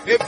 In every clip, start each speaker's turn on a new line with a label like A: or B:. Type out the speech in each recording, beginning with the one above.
A: You're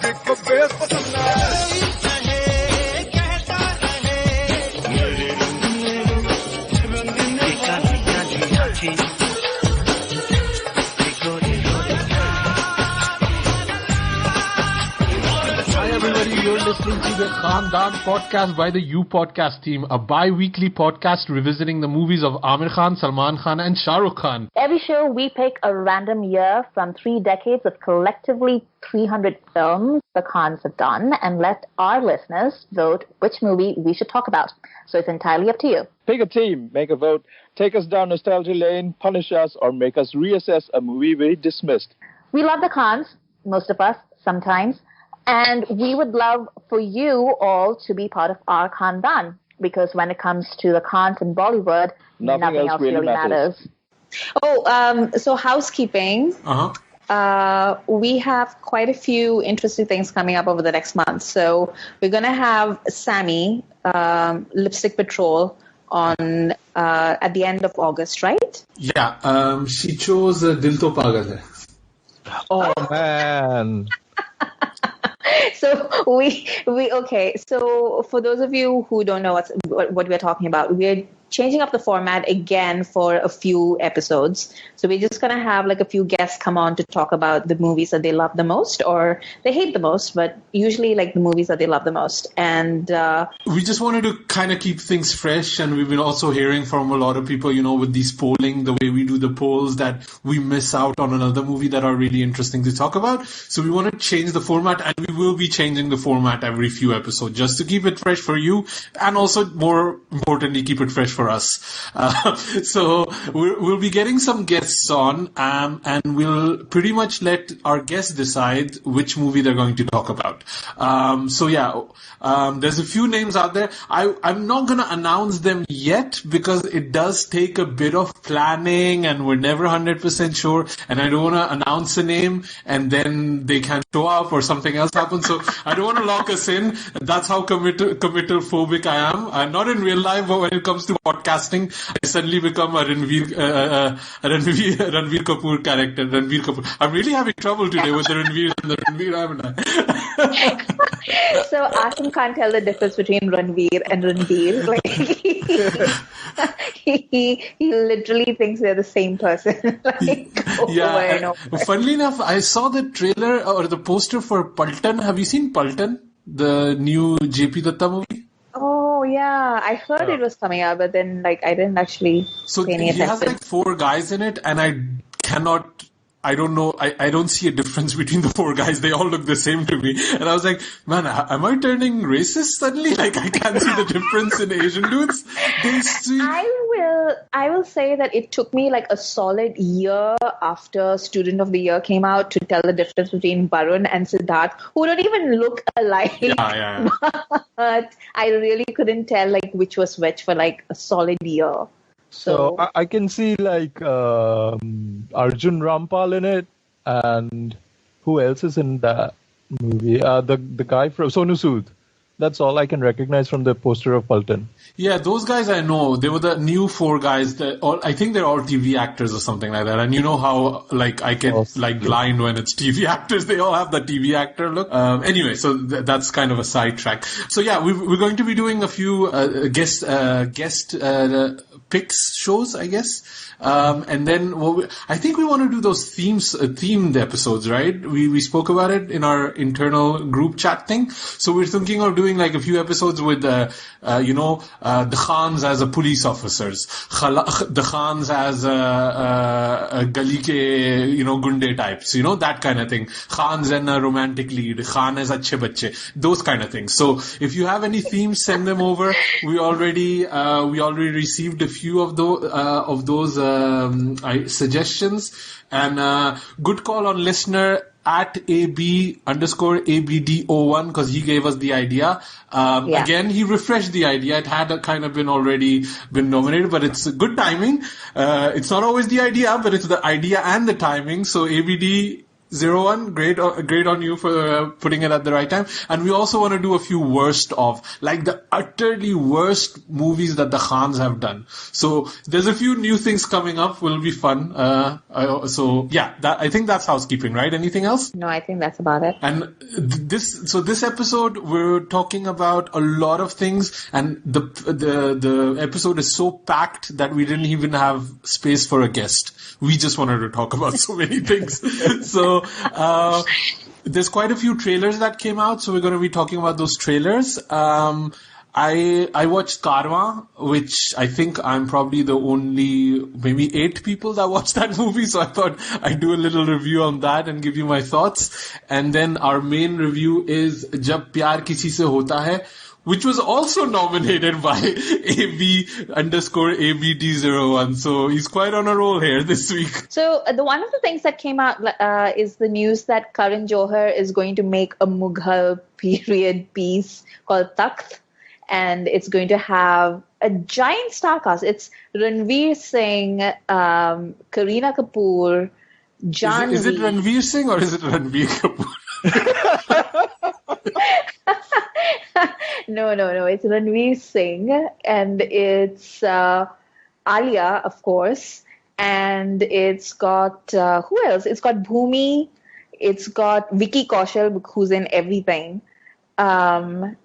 A: listening to the Khandaan Podcast by the You Podcast team, a bi-weekly podcast revisiting the movies of Amir Khan, Salman Khan and Shah Rukh Khan.
B: Every show, we pick a random year from 3 decades of collectively 300 films the Khans have done and let our listeners vote which movie we should talk about. So it's entirely up to you.
C: Pick a team, make a vote, take us down nostalgia lane, punish us, or make us reassess a movie we dismissed.
B: We love the Khans, most of us, sometimes. And we would love for you all to be part of our Khandaan, because when it comes to the Khans in Bollywood, nothing else really matters.
D: So housekeeping. We have quite a few interesting things coming up over the next month. So we're going to have Sammy, Lipstick Patrol, on at the end of August, right?
A: Yeah, she chose Dil To Pagal Hai.
C: Oh, man.
D: So okay. So for those of you who don't know what we're talking about, we're changing up the format again for a few episodes. So we're just going to have like a few guests come on to talk about the movies that they love the most or they hate the most, but usually like the movies that they love the most. And
A: we just wanted to kind of keep things fresh. And we've been also hearing from a lot of people, you know, with these polling, the way we do the polls, that we miss out on another movie that are really interesting to talk about. So we want to change the format, and we will be changing the format every few episodes just to keep it fresh for you, and also more importantly, keep it fresh for us. So we'll be getting some guests on, and we'll pretty much let our guests decide which movie they're going to talk about. There's a few names out there. I'm not going to announce them yet because it does take a bit of planning and we're never 100% sure, and I don't want to announce a name and then they can't show up or something else happens. So I don't want to lock us in. That's how committal phobic I am. I'm not in real life, but when it comes to podcasting, I suddenly become a Ranveer Kapoor character. Ranveer Kapoor. I'm really having trouble today with the Ranveer and the Ranveer, haven't I?
D: So Asim can't tell the difference between Ranveer and Ranveer. Like he literally thinks they're the same person.
A: Funnily enough, I saw the trailer or the poster for Paltan. Have you seen Paltan, the new JP Datta movie?
D: Oh yeah, I heard it was coming out, but then like I didn't actually pay any attention.
A: He has like 4 guys in it, and I don't know. I don't see a difference between the 4 guys. They all look the same to me. And I was like, man, am I turning racist suddenly? Like, I can't see the difference in Asian dudes.
D: I will say that it took me like a solid year after Student of the Year came out to tell the difference between Barun and Siddharth, who don't even look alike.
A: Yeah.
D: But I really couldn't tell like which was which for like a solid year.
C: So I can see like Arjun Rampal in it, and who else is in that movie? The guy from Sonu Sood. That's all I can recognize from the poster of Paltan. Yeah,
A: those guys I know. They were the new 4 guys. I think they're all TV actors or something like that. And you know how like I get blind when it's TV actors. They all have the TV actor look. Anyway, so that's kind of a sidetrack. So yeah, we're going to be doing a few guest picks shows, I guess. And then I think we want to do those themed episodes, right? We spoke about it in our internal group chat thing. So we're thinking of doing like a few episodes with the Khans as a police officers, the Khans as gali ke, gunde types, that kind of thing. Khans and a romantic lead, Khan as achhe bachche, those kind of things. So if you have any themes, send them over. We already received a few of those suggestions, and good call on listener at AB_ABD01, because he gave us the idea. Again, he refreshed the idea. It had kind of been nominated, but it's good timing. It's not always the idea, but it's the idea and the timing. So ABD 01, great on you for putting it at the right time. And we also want to do a few worst of, like the utterly worst movies that the Khans have done. So there's a few new things coming up. Will be fun. I think that's housekeeping, right? Anything else?
D: No, I think that's about it.
A: And this episode, we're talking about a lot of things, and the episode is so packed that we didn't even have space for a guest. We just wanted to talk about so many things. So there's quite a few trailers that came out, so we're going to be talking about those trailers. I watched Karma, which I think I'm probably the only maybe 8 people that watched that movie, so I thought I'd do a little review on that and give you my thoughts. And then our main review is Jab Pyaar Kisise Hota Hai, which was also nominated by AB_ABD01. So he's quite on a roll here this week.
D: So one of the things that came out is the news that Karan Johar is going to make a Mughal period piece called Takht. And it's going to have a giant star cast. It's Ranveer Singh, Kareena Kapoor, Janvi.
A: Is it Ranveer Singh or is it Ranveer Kapoor?
D: No. It's Ranveer Singh, and it's Alia, of course, and it's got who else? It's got Bhumi, it's got Vicky Kaushal, who's in everything, and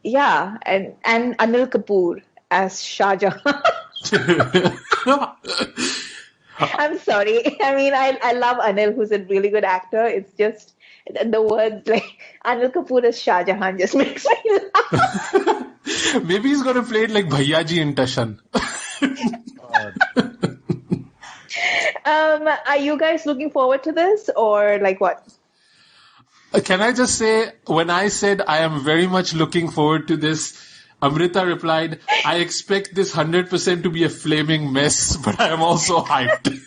D: Anil Kapoor as Shah Jahan. I'm sorry. I mean, I love Anil, who's a really good actor. It's just the words like Anil Kapoor as Shah Jahan just makes me laugh.
A: Maybe he's going to play it like Bhaiyaji in Tashan.
D: Are you guys looking forward to this, or like what?
A: Can I just say, when I said I am very much looking forward to this, Amrita replied, I expect this 100% to be a flaming mess, but I am also hyped.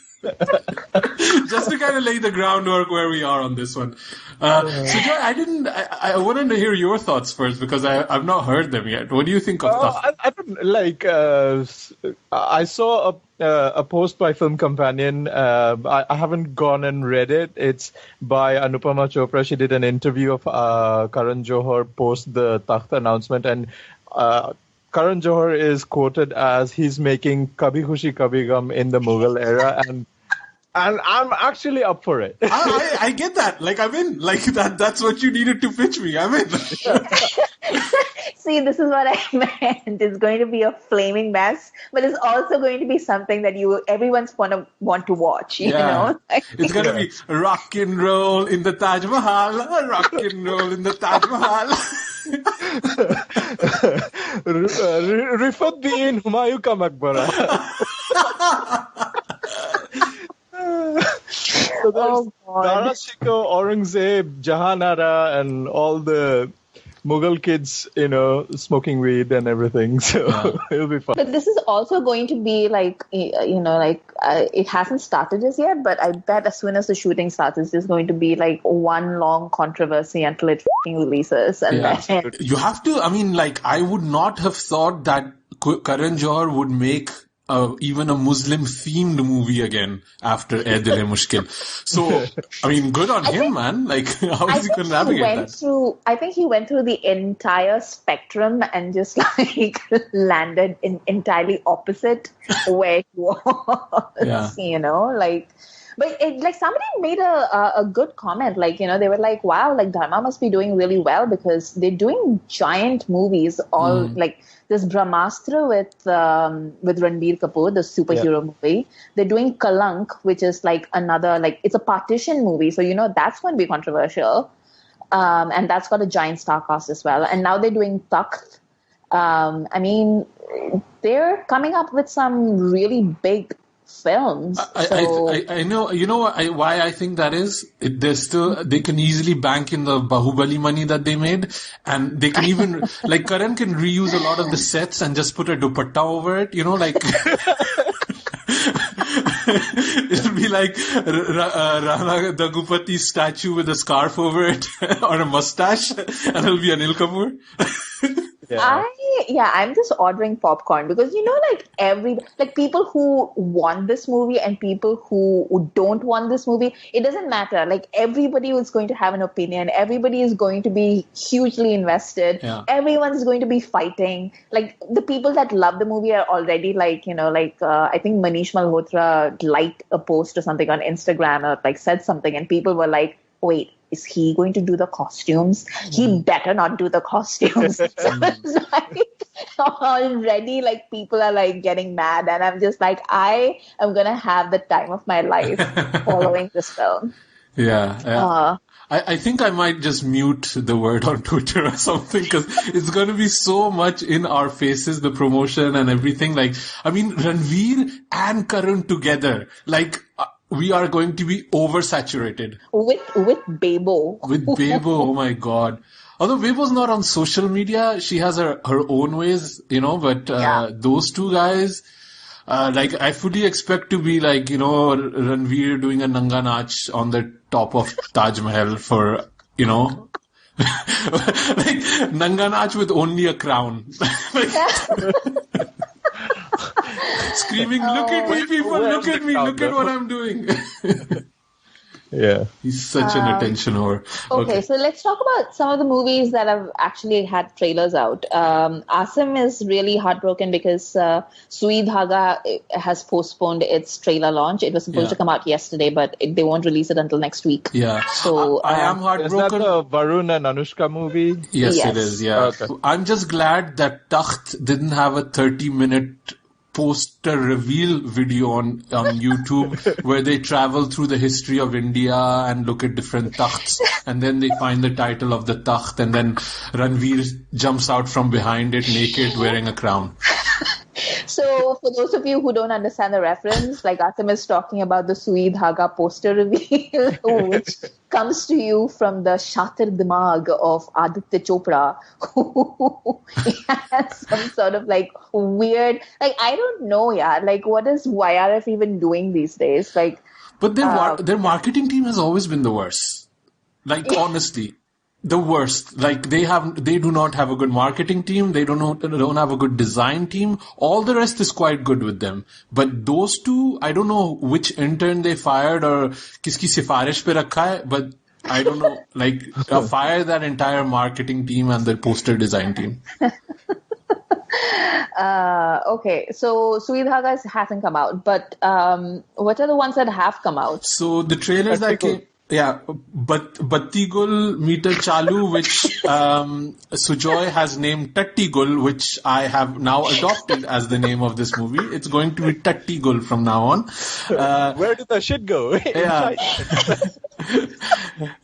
A: Just to kind of lay the groundwork where we are on this one. Sujoy, I wanted to hear your thoughts first because I've not heard them yet. What do you think of that?
C: I saw a post by Film Companion. I haven't gone and read it. It's by Anupama Chopra. She did an interview of Karan Johar post the Takht announcement, and Karan Johar is quoted as he's making Kabhi Khushi Kabhi Gum in the Mughal era, and I'm actually up for it.
A: I get that. Like, I'm in. Like, that's what you needed to pitch me. I'm in.
D: See, this is what I meant. It's going to be a flaming mess, but it's also going to be something that everyone's going to want to watch, you know?
A: It's going to be rock and roll in the Taj Mahal, rock and roll in the Taj Mahal.
C: Rifuddin Humayun ka Maqbara. So there's Dara Shikoh, Aurangzeb, Jahanara, and all the Mughal kids, smoking weed and everything. So it'll be fun.
D: But this is also going to be it hasn't started as yet, but I bet as soon as the shooting starts, it's just going to be like one long controversy until it releases. And then
A: you have to, I would not have thought that Karan Johar would make even a Muslim-themed movie again after Ae Dil Hai Mushkil. So, good on him, man. Like, how is he going to navigate that?
D: I think he went through the entire spectrum and just, landed entirely opposite where he was, But somebody made a good comment, they were like, wow, Dharma must be doing really well because they're doing giant movies, all this Brahmastra with Ranbir Kapoor, the superhero movie. They're doing Kalank, which is another, it's a partition movie. So, that's going to be controversial. And that's got a giant star cast as well. And now they're doing Takht. They're coming up with some really big films.
A: I know. You know why I think that is? They can easily bank in the Bahubali money that they made, and they can even Karan can reuse a lot of the sets and just put a dupatta over it. It'll be like Rana Daggupati's statue with a scarf over it or a mustache, and it'll be Anil Kapoor.
D: Yeah. I'm just ordering popcorn because, people who want this movie and people who don't want this movie, it doesn't matter. Like, everybody is going to have an opinion. Everybody is going to be hugely invested.
A: Yeah.
D: Everyone's going to be fighting. Like, the people that love the movie are already I think Manish Malhotra liked a post or something on Instagram or said something, and people were like, wait, is he going to do the costumes? He better not do the costumes. So it's already people are getting mad, and I'm just I am going to have the time of my life following this film.
A: Yeah. I think I might just mute the word on Twitter or something, because it's going to be so much in our faces, the promotion and everything. Ranveer and Karan together, we are going to be oversaturated.
D: With Bebo.
A: With Bebo, oh my God. Although Bebo's not on social media, she has her own ways, but those two guys, I fully expect to be Ranveer doing a Nanga Nach on the top of Taj Mahal for, Nanga Nach with only a crown. Screaming, look at me, people, look at me, look at what I'm doing.
C: Yeah.
A: He's such an attention whore.
D: Okay, so let's talk about some of the movies that have actually had trailers out. Asim is really heartbroken because Sui Dhaga has postponed its trailer launch. It was supposed to come out yesterday, but they won't release it until next week.
A: Yeah.
D: So
A: I am heartbroken.
C: Is that the Varun and Anushka movie?
A: Yes, it is, yeah.
C: Okay.
A: I'm just glad that Takht didn't have a 30-minute poster reveal video on YouTube where they travel through the history of India and look at different takhts, and then they find the title of the takht, and then Ranveer jumps out from behind it naked wearing a crown.
D: So, for those of you who don't understand the reference, Asim is talking about the Sui Dhaga poster reveal, which comes to you from the Shatir Dimag of Aditya Chopra, who has some sort of weird, I don't know, what is YRF even doing these days?
A: But their marketing team has always been the worst. Honestly. The worst. They do not have a good marketing team. They don't have a good design team. All the rest is quite good with them. But those two, I don't know which intern they fired or kiski sifarish pe rakha hai, but I don't know, fire that entire marketing team and the poster design team.
D: Okay, so Sui Dhaga hasn't come out, but what are the ones that have come out?
A: So the trailers that came... Yeah, but Batti Gul Meter Chalu, which Sujoy has named Tatti Gul, which I have now adopted as the name of this movie. It's going to be Tatti Gul from now on.
C: Where did the shit go?
A: Yeah.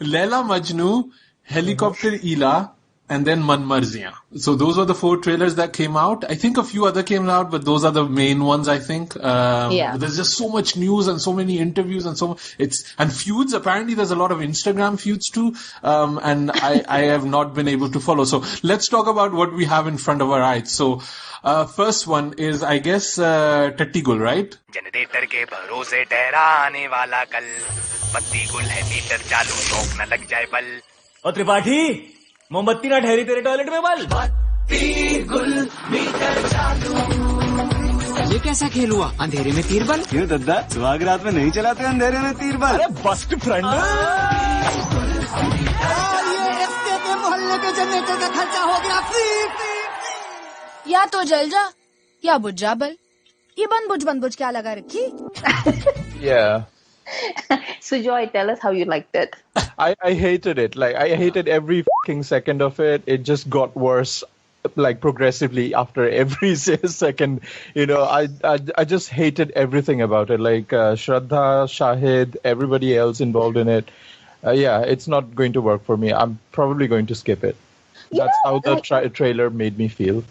A: Laila Majnu, Helicopter Ila, and then Manmarziyan. So those were the 4 trailers that came out. I think a few other came out, but those are the main ones, I think. There's just so much news and so many interviews and and feuds. Apparently there's a lot of Instagram feuds too. And I have not been able to follow. So let's talk about what we have in front of our eyes. So, first one is, I guess, Tatti Gul, right?
E: Generator के भरोसे ठहरा आने वाला कल बत्ती गुल है metre चालू शौक न लग जाए बल ओ त्रिपाठी मोमबत्ती ना ठहरी तेरे टॉयलेट में बल बत्ती गुल मीटर चालू ये कैसा खेल हुआ अंधेरे में तीर बल क्यों दद्दा सुहाग रात में नहीं चलाते अंधेरे में तीर बल अरे बेस्ट फ्रेंड ये इसके के मोहल्ले के जनरेटर का खर्चा हो गया फ्री
F: या तो जल जा या बुझ जा बल ये बन बुझ क्या लगा रखी
C: Yeah.
D: Sujoy, tell us how you liked it.
C: I hated it. I hated every fucking second of it. It just got worse, progressively after every second. I just hated everything about it. Shraddha, Shahid, everybody else involved in it. It's not going to work for me. I'm probably going to skip it. That's how the trailer made me feel.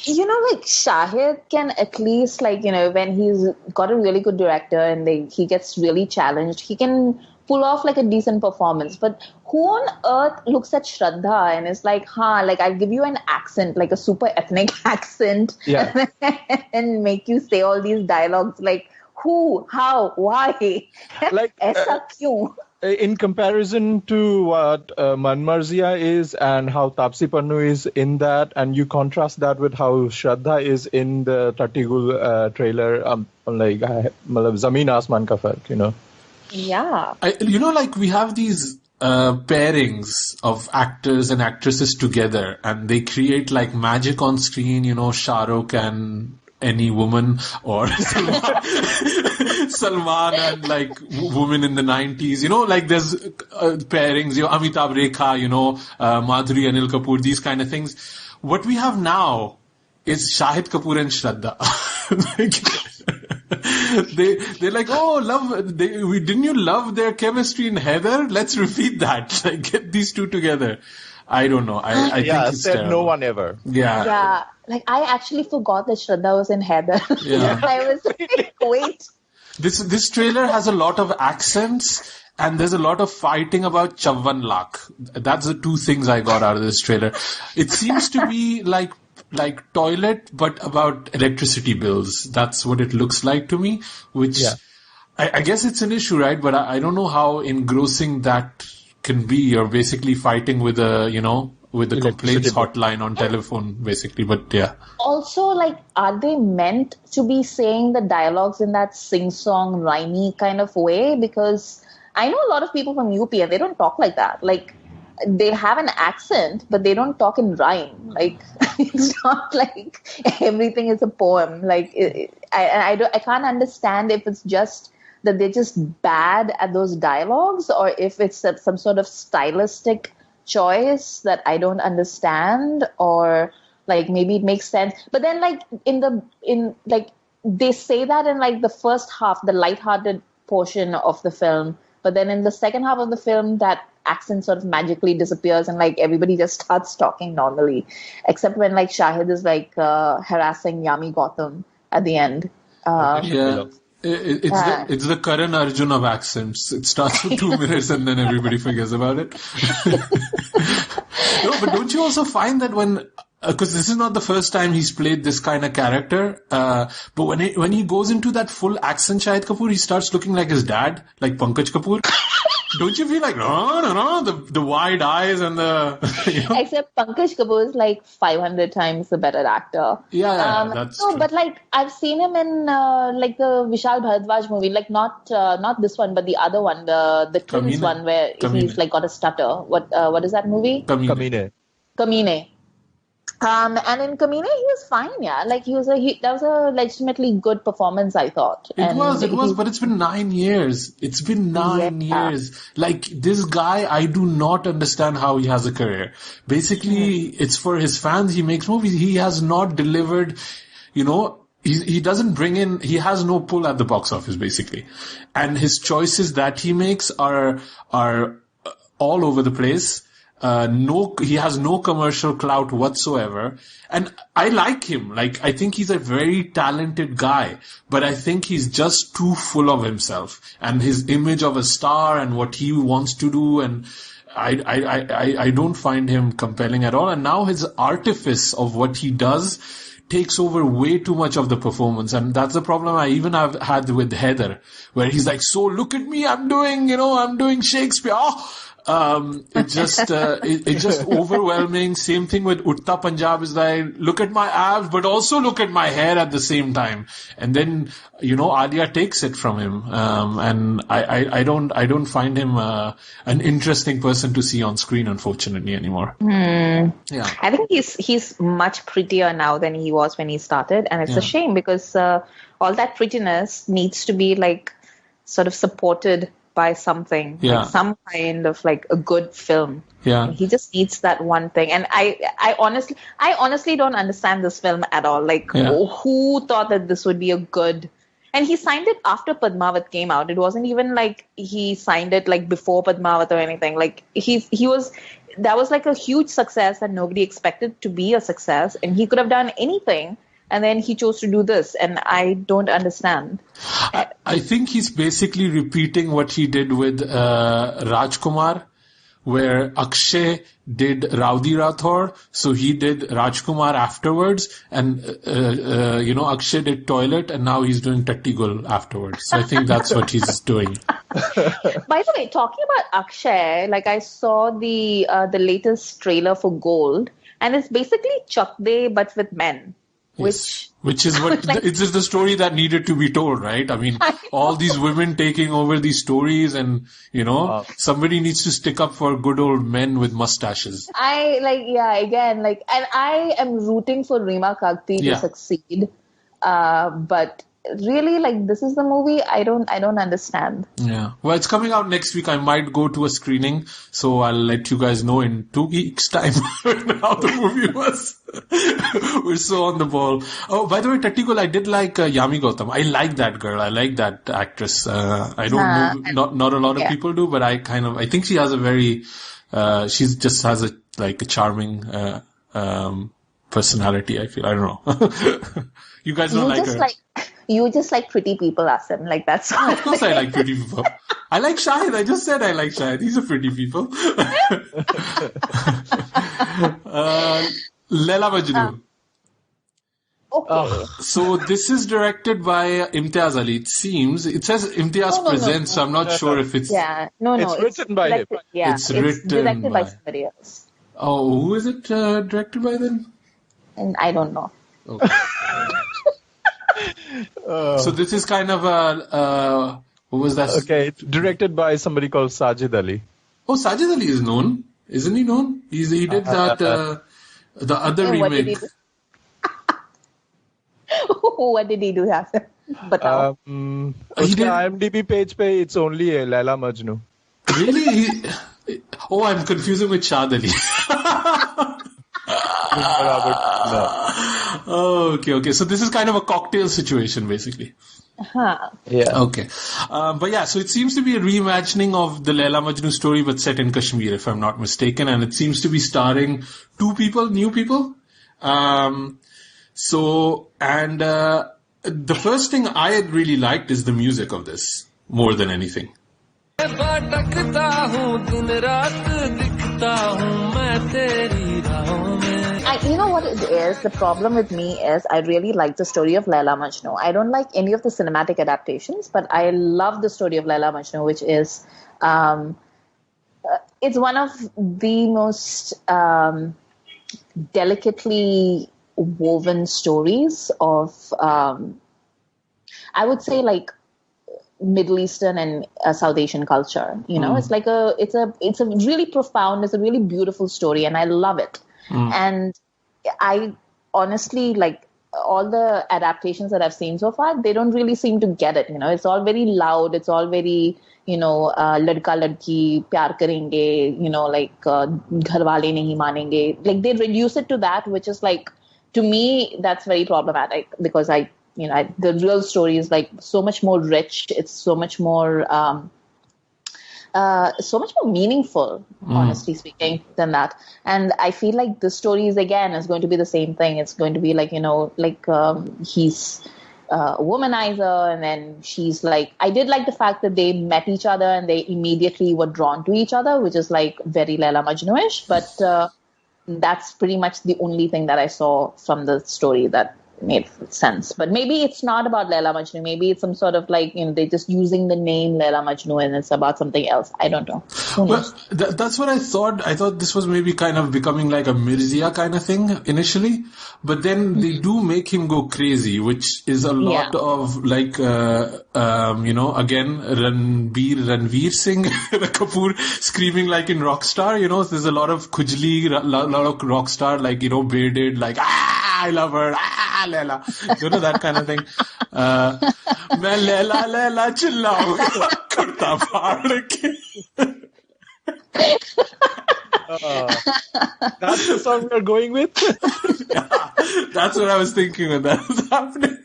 D: Shahid can at least, when he's got a really good director and he gets really challenged, he can pull off a decent performance. But who on earth looks at Shraddha and is I'll give you an accent, a super ethnic accent, and make you say all these dialogues, who, how, why, aisa kyun?
C: in comparison to what Manmarziyan is and how Taapsee Pannu is in that, and you contrast that with how Shraddha is in the Batti Gul trailer, like Zameen Asman ka fark, you know.
D: Yeah.
A: Like we have these pairings of actors and actresses together, and they create like magic on screen, Shah Rukh and any woman, or Salman and like women in the 90s, like there's pairings, Amitabh Rekha, Madhuri, Anil Kapoor, these kind of things. What we have now is Shahid Kapoor and Shraddha. They're like, didn't you love their chemistry in Heather? Let's repeat that. Like, get these two together. I don't know. I think it's
C: said
A: terrible.
C: No one ever.
D: Yeah. Like, I actually forgot that Shraddha was in Heather.
A: Yeah.
D: I was like, wait.
A: This trailer has a lot of accents, and there's a lot of fighting about Chawwan Lakh. That's the two things I got out of this trailer. It seems to be like toilet, but about electricity bills. That's what it looks like to me, which I guess it's an issue, right? But I don't know how engrossing that can be. You're basically fighting with with the complaints hotline on telephone, basically. But yeah.
D: Also, like, are they meant to be saying the dialogues in that sing-song, rhymey kind of way? Because I know a lot of people from UP and they don't talk like that. Like, they have an accent, but they don't talk in rhyme. Like, it's not like everything is a poem. Like, I can't understand if it's just that they're just bad at those dialogues, or if it's some sort of stylistic choice that I don't understand, or like maybe it makes sense. But then, like, they say that in like the first half, the lighthearted portion of the film, but then in the second half of the film, that accent sort of magically disappears and like everybody just starts talking normally, except when like Shahid is like harassing Yami Gautam at the end.
A: It's the Karan Arjun of accents. It starts for 2 minutes and then everybody forgets about it. No, but don't you also find that because this is not the first time he's played this kind of character, but when he goes into that full accent Shahid Kapoor, he starts looking like his dad, like Pankaj Kapoor. Don't you feel like, no, the wide eyes and the...
D: Except Pankaj Kapoor is like 500 times the better actor.
A: Yeah, that's true.
D: But like, I've seen him in like the Vishal Bharadwaj movie, like not this one, but the other one, the twins one where he's like got a stutter. What is that movie?
C: Kamine.
D: And in Kamine, he was fine, yeah. Like, that was a legitimately good performance, I thought.
A: It was, but it's been 9 years. It's been 9 years. Like, this guy, I do not understand how he has a career. Basically, it's for his fans. He makes movies. He has not delivered, he doesn't bring in, he has no pull at the box office, basically. And his choices that he makes are all over the place. He has no commercial clout whatsoever. And I like him. Like, I think he's a very talented guy, but I think he's just too full of himself and his image of a star and what he wants to do. And I don't find him compelling at all. And now his artifice of what he does takes over way too much of the performance. And that's the problem I even have had with Heather, where he's like, so look at me, I'm doing Shakespeare. It's just overwhelming. Same thing with Utta Punjab is like, look at my abs, but also look at my hair at the same time. And then, Alia takes it from him. And I don't find him, an interesting person to see on screen, unfortunately, anymore. Yeah.
D: I think he's much prettier now than he was when he started. And it's a shame because, all that prettiness needs to be like sort of supported by something, like some kind of like a good film.
A: Yeah.
D: And he just needs that one thing. And I honestly don't understand this film at all. Like, who thought that this would be a good... And he signed it after Padmavat came out. It wasn't even like he signed it like before Padmavat or anything. Like, that was like a huge success that nobody expected to be a success. And he could have done anything. And then he chose to do this, and I don't understand.
A: I think he's basically repeating what he did with Rajkumar, where Akshay did Rowdy Rathore, so he did Rajkumar afterwards, and Akshay did Toilet, and now he's doing Tatti Gul afterwards. So I think that's what he's doing.
D: By the way, talking about Akshay, like I saw the latest trailer for Gold, and it's basically Chak De but with men.
A: Yes. Which is what it's just the story that needed to be told, right? I mean, all these women taking over these stories, and somebody needs to stick up for good old men with mustaches.
D: And I am rooting for Reema Kagti to succeed, but really, like, this is the movie I don't understand.
A: Yeah. Well, it's coming out next week. I might go to a screening, so I'll let you guys know in 2 weeks' time how the movie was. We're so on the ball. Oh, by the way, Tatti Gul, I did like Yami Gautam. I like that girl. I like that actress. I don't know, not a lot of people do, but I think she has a very, she just has a charming, personality, I feel. I don't know. You guys don't like her.
D: You just like pretty people, Asim. Like, that's all.
A: Of course I like pretty people. I like Shahid. I just said I like Shahid. These are pretty people. Laila Majnu.
D: Okay.
A: So this is directed by Imtiaz Ali. It seems. It says Imtiaz presents, so I'm not sure if it's...
D: Yeah.
C: It's written by him.
D: Yeah,
A: it's written
D: directed by somebody else.
A: Oh, who is it directed by then?
D: And I don't know.
A: Okay. So this is kind of a... what was that?
C: Okay, it's directed by somebody called Sajid Ali.
A: Oh, Sajid Ali is known. Isn't he known? He did that... the other remake.
D: What did he do? But
C: IMDb page pe it's only Laila Majnu.
A: Really? I'm confusing with Shad Ali. Okay. So this is kind of a cocktail situation, basically.
C: Yeah.
A: Okay. So it seems to be a reimagining of the Laila Majnu story, but set in Kashmir, if I'm not mistaken. And it seems to be starring new people. The first thing I had really liked is the music of this, more than anything.
B: You know what it is? The problem with me is I really like the story of Laila Majnu. I don't like any of the cinematic adaptations, but I love the story of Laila Majnu, which is it's one of the most delicately woven stories of I would say like Middle Eastern and South Asian culture. It's like it's a really profound, it's a really beautiful story, and I love it. And I honestly, like, all the adaptations that I've seen so far, they don't really seem to get it. It's all very loud. It's all very, ladka ladki, pyar karenge, like, ghar wale nahi manenge. Like, they reduce it to that, which is like, to me, that's very problematic, because the real story is like so much more rich. It's so much more meaningful, honestly speaking, than that. And I feel like this story is going to be the same thing. It's going to be like, he's a womanizer, and then she's like, I did like the fact that they met each other and they immediately were drawn to each other, which is like very Laila Majnu-ish, but that's pretty much the only thing that I saw from the story that made sense. But maybe it's not about Laila Majnu. Maybe it's some sort of like, they're just using the name Laila Majnu and it's about something else. I don't know.
A: Well, that's what I thought. I thought this was maybe kind of becoming like a Mirzia kind of thing initially. But then they do make him go crazy, which is a lot of like, again, Ranveer Singh, Kapoor screaming like in Rockstar, there's a lot of Khujli, a lot of Rockstar, like, bearded, like, I love her, Laila, that kind of thing. मैं Laila चिल्लाऊंगा kurta फाड़ के.
C: That's the song we're going with?
A: Yeah, that's what I was thinking when that was happening.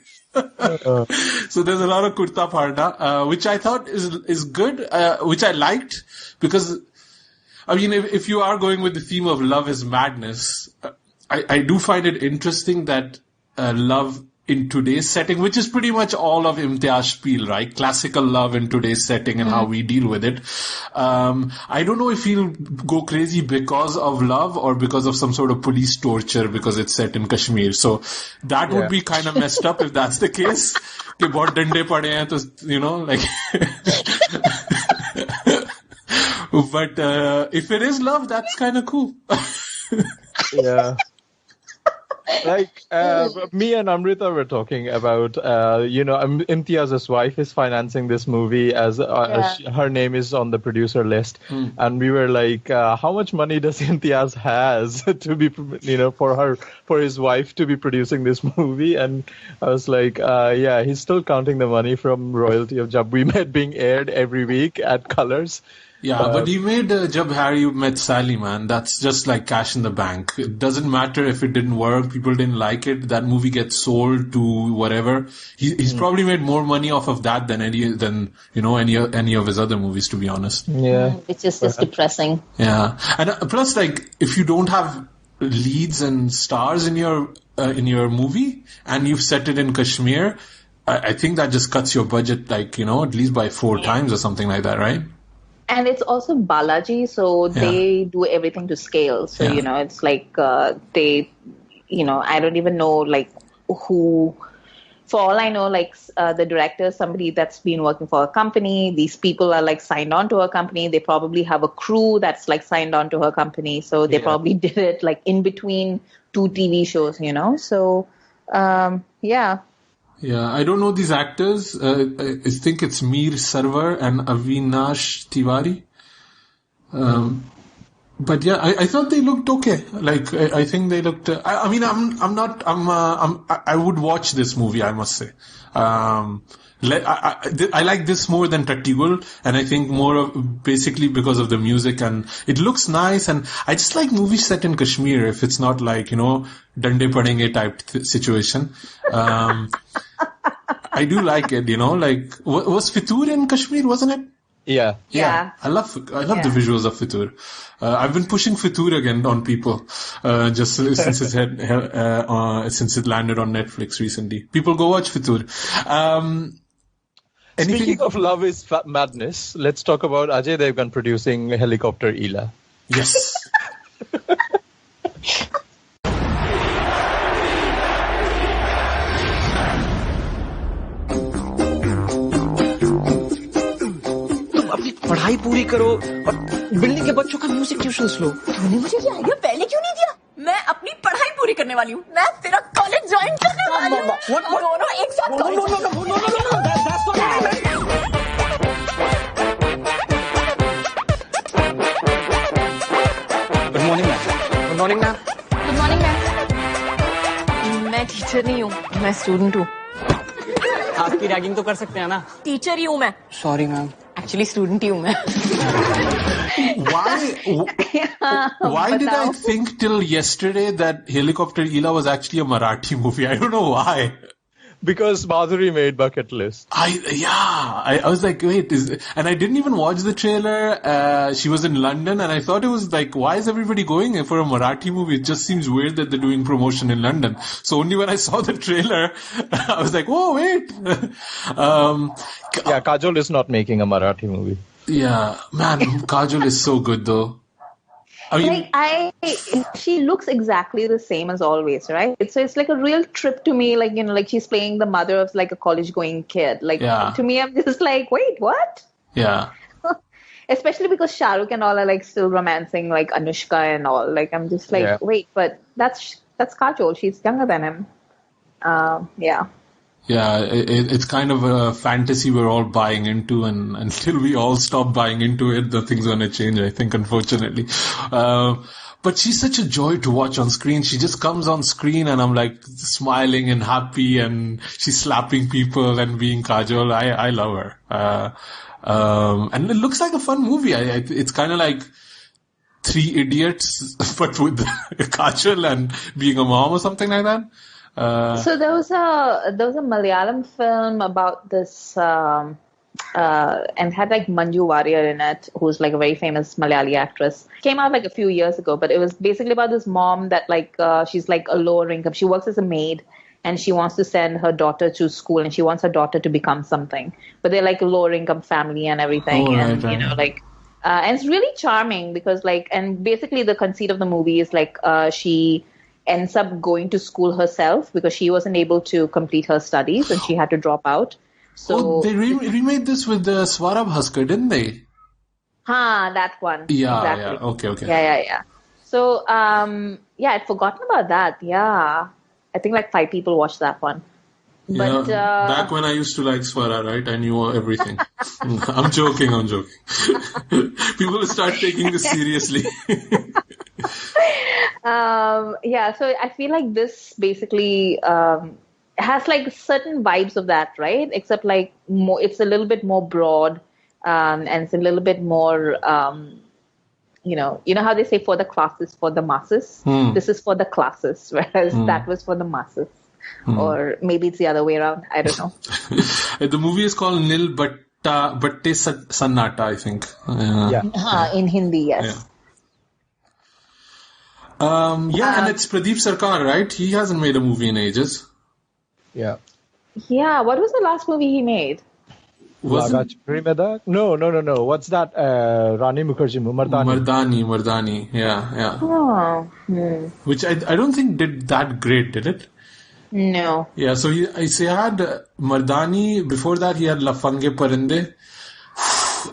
A: So there's a lot of kurta farda, which I thought is good, which I liked, because, I mean, if you are going with the theme of love is madness, I do find it interesting that love in today's setting, which is pretty much all of Imtiaz Spiel, right? Classical love in today's setting and how we deal with it. I don't know if he'll go crazy because of love or because of some sort of police torture because it's set in Kashmir. So that would be kind of messed up if that's the case. कि बहुत डंडे पड़े हैं तो, you know, like... But if it is love, that's kind of cool.
C: Yeah. Like, me and Amrita were talking about, Imtiaz's wife is financing this movie as her name is on the producer list. And we were like, how much money does Imtiaz has to be, for his wife to be producing this movie? And I was like, he's still counting the money from royalty of Jab We Met being aired every week at Colors.
A: Yeah, but he made Jab Harry Met Sally, man. That's just like cash in the bank. It doesn't matter if it didn't work, people didn't like it, that movie gets sold to whatever. He's probably made more money off of that than any of his other movies, to be honest.
C: Yeah.
D: It's just depressing.
A: Yeah. And plus, like, if you don't have leads and stars in your movie and you've set it in Kashmir, I think that just cuts your budget, like, at least by 4 times or something like that, right?
D: And it's also Balaji, so they do everything to scale. So, it's like I don't even know, like, who, for all I know, like, the director is somebody that's been working for a company. These people are, like, signed on to a company. They probably have a crew that's, like, signed on to her company. So they probably did it, like, in between 2 TV shows, So, yeah.
A: Yeah, I don't know these actors. I think it's Mir Sarwar and Avinash Tiwari. But yeah, I thought they looked okay. Like, I think they looked. I would watch this movie, I must say. I like this more than Batti Gul, and I think more of basically because of the music, and it looks nice, and I just like movies set in Kashmir if it's not like, Dande Padenge type situation. I do like it, like, was Fitur in Kashmir, wasn't it?
C: Yeah.
A: I love the visuals of Fitur. I've been pushing Fitur again on people, just since since it landed on Netflix recently. People go watch Fitur.
C: Speaking of love is madness, let's talk about Ajay Devgan producing Helicopter Ila.
A: Yes.
G: पढ़ाई पूरी करो और building के बच्चों का music tuition लो।
F: तूने मुझे ये आइडिया पहले क्यों नहीं दिया? मैं अपनी पढ़ाई पूरी करने वाली हूँ। मैं तेरा कॉलेज ज्वाइन करने वाली हूँ। दोनों एक साथ college.
G: Good morning ma'am. Good morning ma'am.
F: Good morning ma'am. मैं टीचर नहीं हूँ, मैं स्टूडेंट हूँ।
G: आपकी रैगिंग तो कर सकते हैं ना?
F: टीचर ही हूँ मैं।
G: Sorry ma'am.
F: Actually, student ही हूँ मैं।
A: Why did I think till yesterday that Helicopter Ila was actually a Marathi movie? I don't know why.
C: Because Madhuri made Bucket List.
A: I was like, wait, and I didn't even watch the trailer. She was in London, and I thought it was like, why is everybody going for a Marathi movie? It just seems weird that they're doing promotion in London. So only when I saw the trailer, I was like, whoa, wait.
C: Kajol is not making a Marathi movie.
A: Yeah, man, Kajol is so good though. I mean,
D: she looks exactly the same as always, right? It's like a real trip to me, like, like she's playing the mother of like a college-going kid. Like, to me, I'm just like, wait, what?
A: Yeah.
D: Especially because Shah Rukh and all are like still romancing like Anushka and all. Like, I'm just like, wait, but that's Kajol. She's younger than him. Yeah.
A: Yeah, it's kind of a fantasy we're all buying into, and until we all stop buying into it, the thing's going to change, I think, unfortunately. But she's such a joy to watch on screen. She just comes on screen and I'm like smiling and happy, and she's slapping people and being Kajol. I love her. And it looks like a fun movie. It's kind of like Three Idiots, but with Kajol and being a mom or something like that.
D: So there was a Malayalam film about this, and had like Manju Warrior in it, who's like a very famous Malayali actress. Came out like a few years ago, but it was basically about this mom that like she's like a lower income. She works as a maid, and she wants to send her daughter to school, and she wants her daughter to become something. But they're like a lower income family and everything, and and it's really charming because and basically the conceit of the movie is she ends up going to school herself because she wasn't able to complete her studies and she had to drop out. So
A: they remade this with the Swarab Haskar, didn't they?
D: That one.
A: Yeah,
D: exactly.
A: Okay.
D: Yeah. So, I'd forgotten about that. Yeah. I think 5 people watched that one. But,
A: back when I used to like Swara, right? I knew everything. I'm joking. People will start taking this seriously.
D: So I feel like this basically has certain vibes of that, right? Except more, it's a little bit more broad, and it's a little bit more, you know how they say for the classes, for the masses. This is for the classes, whereas that was for the masses. Or maybe it's the other way around. I don't know.
A: The movie is called Nil Batte Sannata, I think.
D: In Hindi, yes.
A: And it's Pradeep Sarkar, right? He hasn't made a movie in ages.
C: Yeah.
D: Yeah, what was the last movie he made?
C: Laga Chupri Medak? No. What's that? Rani Mukherjee,
A: Mardani. Yeah.
D: Oh.
A: Which I don't think did that great, did it?
D: No.
A: Yeah, so he had Mardani. Before that, he had Lafange Parinde.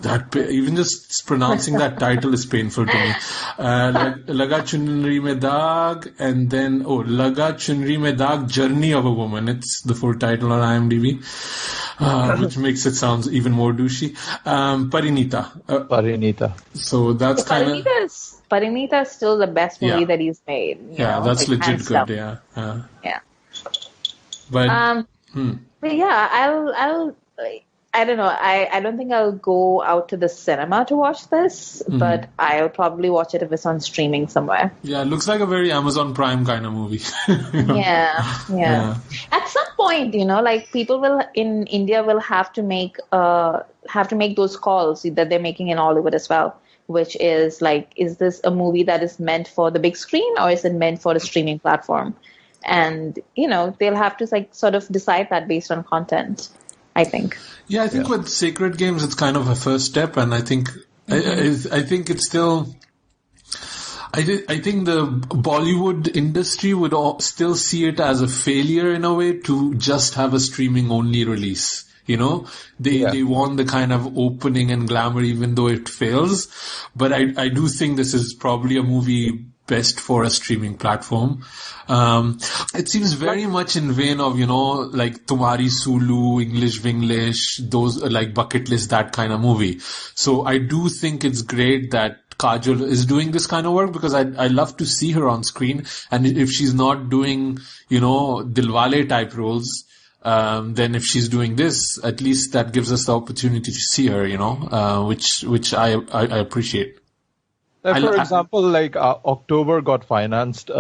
A: That even just pronouncing that title is painful to me. Laga Chunri Mein Daag, and then Laga Chunri Mein Daag, Journey of a Woman. It's the full title on IMDb, which makes it sound even more douchey. Parinita. So that's kind of.
D: Parinita is still the best movie that he's made.
A: That's legit good. Yeah. But
D: I'll. I don't know. I don't think I'll go out to the cinema to watch this, but I'll probably watch it if it's on streaming somewhere.
A: Yeah, it looks like a very Amazon Prime kind of movie.
D: Yeah. At some point, people in India will have to make those calls that they're making in Hollywood as well, which is is this a movie that is meant for the big screen or is it meant for a streaming platform? And they'll have to sort of decide that based on content, I think.
A: Yeah, I think with Sacred Games, it's kind of a first step, and I think I think it's still. I think the Bollywood industry would still see it as a failure in a way to just have a streaming only release. They want the kind of opening and glamour, even though it fails. But I do think this is probably a movie best for a streaming platform. It seems very much in vein of, Tumhari Sulu, English Vinglish, those bucket list, that kind of movie. So I do think it's great that Kajol is doing this kind of work because I love to see her on screen. And if she's not doing, Dilwale type roles, then if she's doing this, at least that gives us the opportunity to see her, which I appreciate.
C: For example, October got financed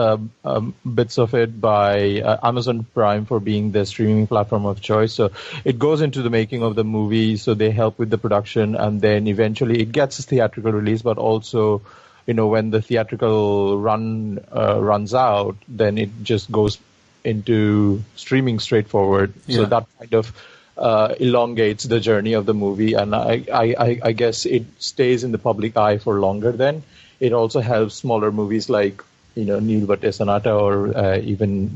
C: bits of it by Amazon Prime for being the streaming platform of choice. So it goes into the making of the movie, so they help with the production, and then eventually it gets a theatrical release. But also, when the theatrical run runs out, then it just goes into streaming straightforward. Yeah. So that kind of elongates the journey of the movie, and I guess it stays in the public eye for longer. Then it also helps smaller movies like Nil Batte Sannata or even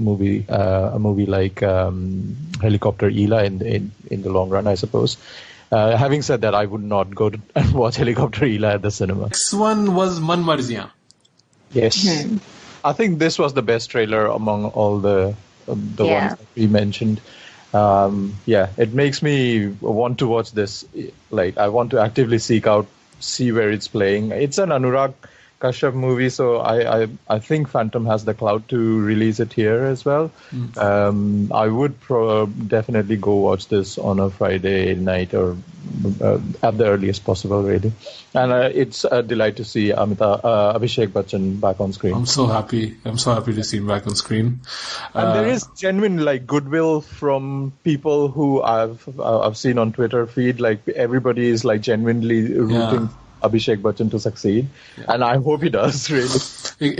C: a movie like Helicopter Ila in the long run, I suppose. Having said that, I would not go and watch Helicopter Ila at the cinema.
A: Next one was Manmarziyan.
C: Yes. I think this was the best trailer among all the ones that we mentioned. It makes me want to watch this. I want to actively see where it's playing. It's an Anurag Kashyap movie, so I think Phantom has the clout to release it here as well. I would definitely go watch this on a Friday night or at the earliest possible, really. And it's a delight to see Abhishek Bachchan back on screen.
A: I'm so happy to see him back on screen.
C: And there is genuine goodwill from people who I've seen on Twitter feed. Everybody is genuinely rooting Abhishek Bachchan to succeed, and I hope he does, really.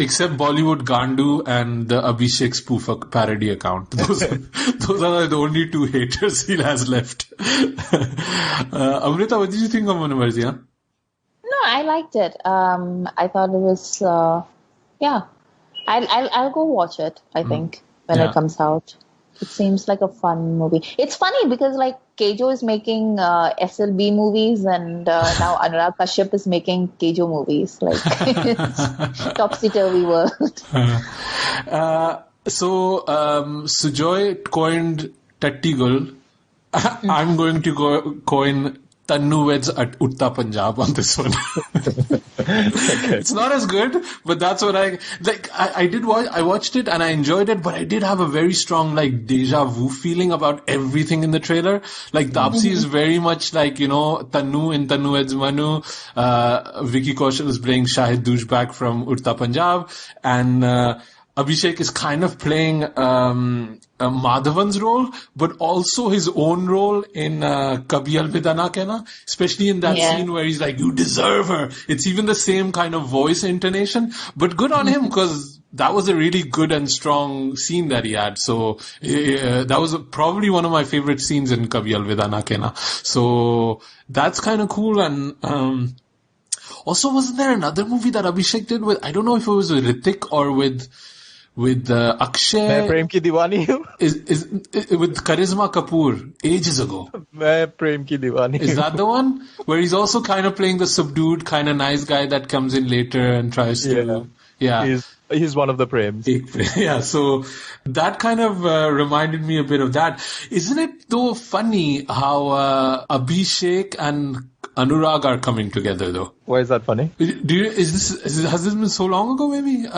A: Except Bollywood Gandu and the Abhishek spoof parody account. Those are the only two haters he has left. Amrita, what did you think of Manmarziyan?
D: No, I liked it. I thought it was, I'll go watch it, I think, when it comes out. It seems like a fun movie. It's funny because like Kejo is making SLB movies and now Anurag Kashyap is making Kejo movies. Like it's topsy-turvy world.
A: So Sujoy coined Tattigul. I'm going to coin Tannu Weds at Utta Punjab on this one. It's not as good, but that's what I watched it and I enjoyed it, but I did have a very strong like deja vu feeling about everything in the trailer. Like Taapsee is very much like, Tannu in Tannu Weds Manu. Vicky Kaushal is playing Shahid Douchebag from Utta Punjab, and Abhishek is kind of playing Madhavan's role, but also his own role in Kabhi Alvida Na Kehna, especially in that scene where he's like, "You deserve her." It's even the same kind of voice intonation, but good on him because that was a really good and strong scene that he had. So that was probably one of my favorite scenes in Kabhi Alvida Na Kehna. So that's kind of cool. And also, wasn't there another movie that Abhishek did with, I don't know if it was with Hrithik or with Akshay.
C: Main Prem Ki Diwani
A: is with Karisma Kapoor ages ago.
C: Main Prem Ki Diwani.
A: Is that the one where he's also kind of playing the subdued kind of nice guy that comes in later and tries to
C: He's one of the Prems.
A: Yeah, so that kind of reminded me a bit of that. Isn't it though funny how Abhishek and Anurag are coming together though?
C: Why is that funny?
A: Has this been so long ago maybe?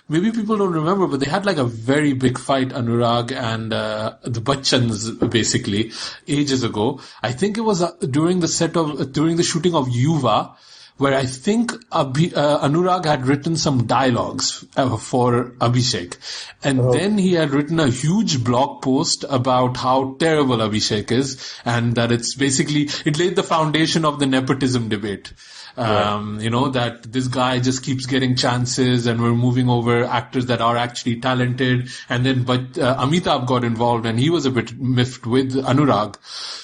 A: Maybe people don't remember, but they had like a very big fight, Anurag and the Bachchans basically, ages ago. I think it was during the shooting of Yuva, where I think Anurag had written some dialogues for Abhishek. And then he had written a huge blog post about how terrible Abhishek is, and that it laid the foundation of the nepotism debate. That this guy just keeps getting chances and we're moving over actors that are actually talented. And then, Amitabh got involved and he was a bit miffed with Anurag.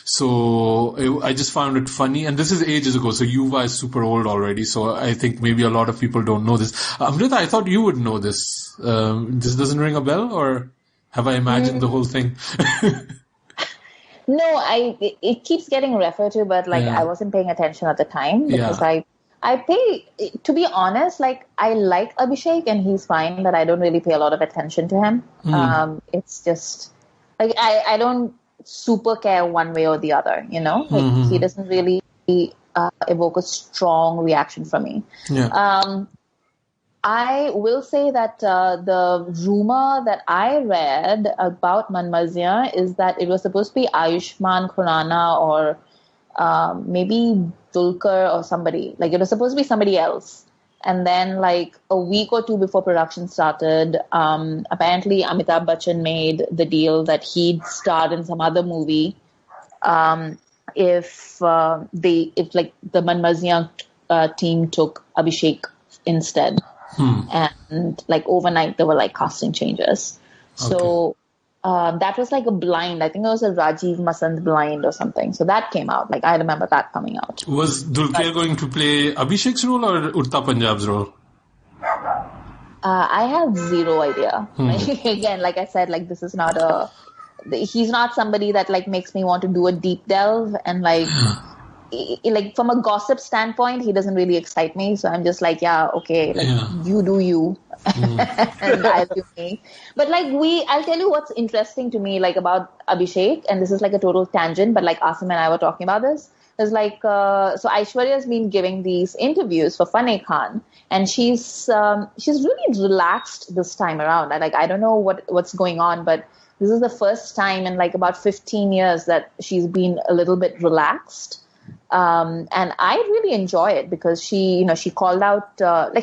A: So I just found it funny. And this is ages ago. So Yuva is super old already. So I think maybe a lot of people don't know this. Amrita, I thought you would know this. This doesn't ring a bell, or have I imagined the whole thing?
D: No, it keeps getting referred to, but I wasn't paying attention at the time because to be honest, like I like Abhishek and he's fine, but I don't really pay a lot of attention to him. It's just like I don't super care one way or the other, he doesn't really evoke a strong reaction from me. I will say that the rumor that I read about Manmarziyan is that it was supposed to be Ayushmann Khurrana or maybe Dulquer or somebody. Like it was supposed to be somebody else. And then like a week or two before production started, apparently Amitabh Bachchan made the deal that he'd starred in some other movie if the Manmarziyan team took Abhishek instead. And like overnight there were like casting changes. So that was like a blind. I think it was a Rajiv Masand blind or something. So that came out. Like I remember that coming out.
A: Was Dulquer going to play Abhishek's role or Utta Punjab's role?
D: I have zero idea. Again, like I said, like this is not he's not somebody that like makes me want to do a deep delve and like from a gossip standpoint, he doesn't really excite me. So I'm just like, you do you and I'll do me. But like I'll tell you what's interesting to me, like about Abhishek, and this is like a total tangent, but like Asim and I were talking about this. Is like, so Aishwarya's been giving these interviews for Fane Khan, and she's really relaxed this time around. I don't know what's going on, but this is the first time in like about 15 years that she's been a little bit relaxed. And I really enjoy it because she called out,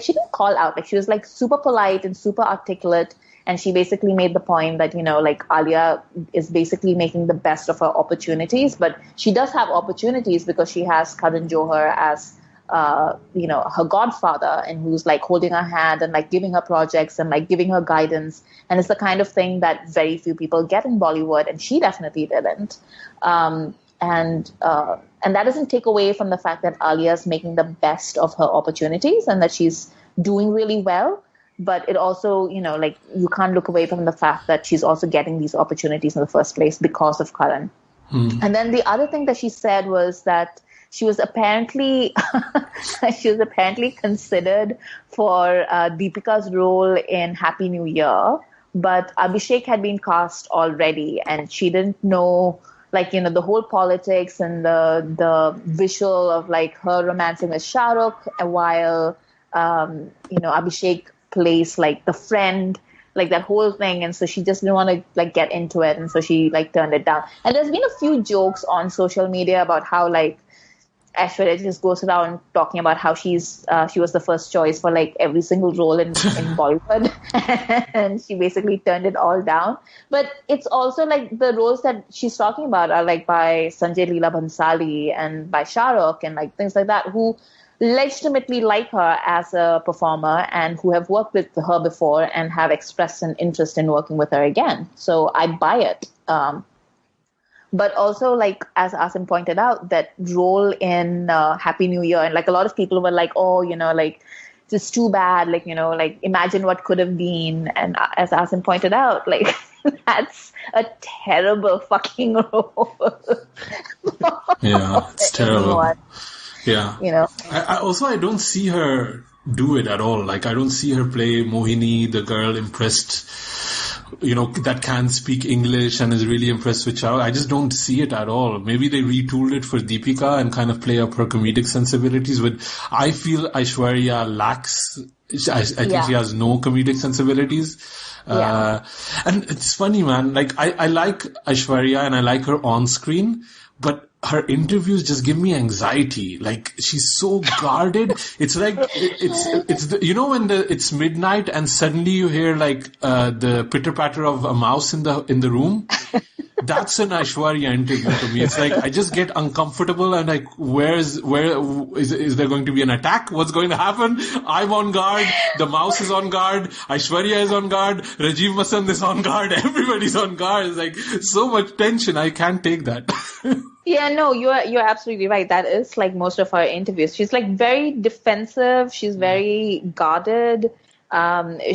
D: she didn't call out, like she was like super polite and super articulate. And she basically made the point that, Alia is basically making the best of her opportunities, but she does have opportunities because she has Karan Johar as
B: her godfather, and who's like holding her hand and like giving her projects and like giving her guidance. And it's the kind of thing that very few people get in Bollywood, and she definitely didn't. And that doesn't take away from the fact that Alia's making the best of her opportunities and that she's doing really well. But it also, you can't look away from the fact that she's also getting these opportunities in the first place because of Karan. And then the other thing that she said was that she was apparently considered for Deepika's role in Happy New Year, but Abhishek had been cast already, and she didn't know, the whole politics and the visual of like her romancing with Shah Rukh while Abhishek plays like the friend, like that whole thing. And so she just didn't want to like get into it, and so she like turned it down. And there's been a few jokes on social media about how like Aishwarya just goes around talking about how she was the first choice for like every single role in Bollywood, and she basically turned it all down. But it's also like the roles that she's talking about are like by Sanjay Leela Bhansali and by Shah Rukh and like things like that, who legitimately like her as a performer and who have worked with her before and have expressed an interest in working with her again. So I buy it. But also, like, as Asim pointed out, that role in Happy New Year, and like a lot of people were like, oh, like, it's too bad, like, like, imagine what could have been. And as Asim pointed out, like, that's a terrible fucking role.
A: Yeah, it's terrible.
B: Anyone.
A: Yeah. I don't see her do it at all. Like, I don't see her play Mohini, the girl impressed, that can speak English and is really impressed with Chao. I just don't see it at all. Maybe they retooled it for Deepika and kind of play up her comedic sensibilities. But I feel Aishwarya lacks, I think she has no comedic sensibilities. And it's funny, man. Like, I like Aishwarya and I like her on screen, but her interviews just give me anxiety. Like, she's so guarded. It's like, it's when it's midnight and suddenly you hear like, the pitter patter of a mouse in the room. That's an Aishwarya interview to me. It's like, I just get uncomfortable and like, where is there going to be an attack? What's going to happen? I'm on guard. The mouse is on guard. Aishwarya is on guard. Rajiv Masand is on guard. Everybody's on guard. It's like so much tension. I can't take that.
B: Yeah, no, you're absolutely right. That is like most of her interviews. She's like very defensive. She's very guarded.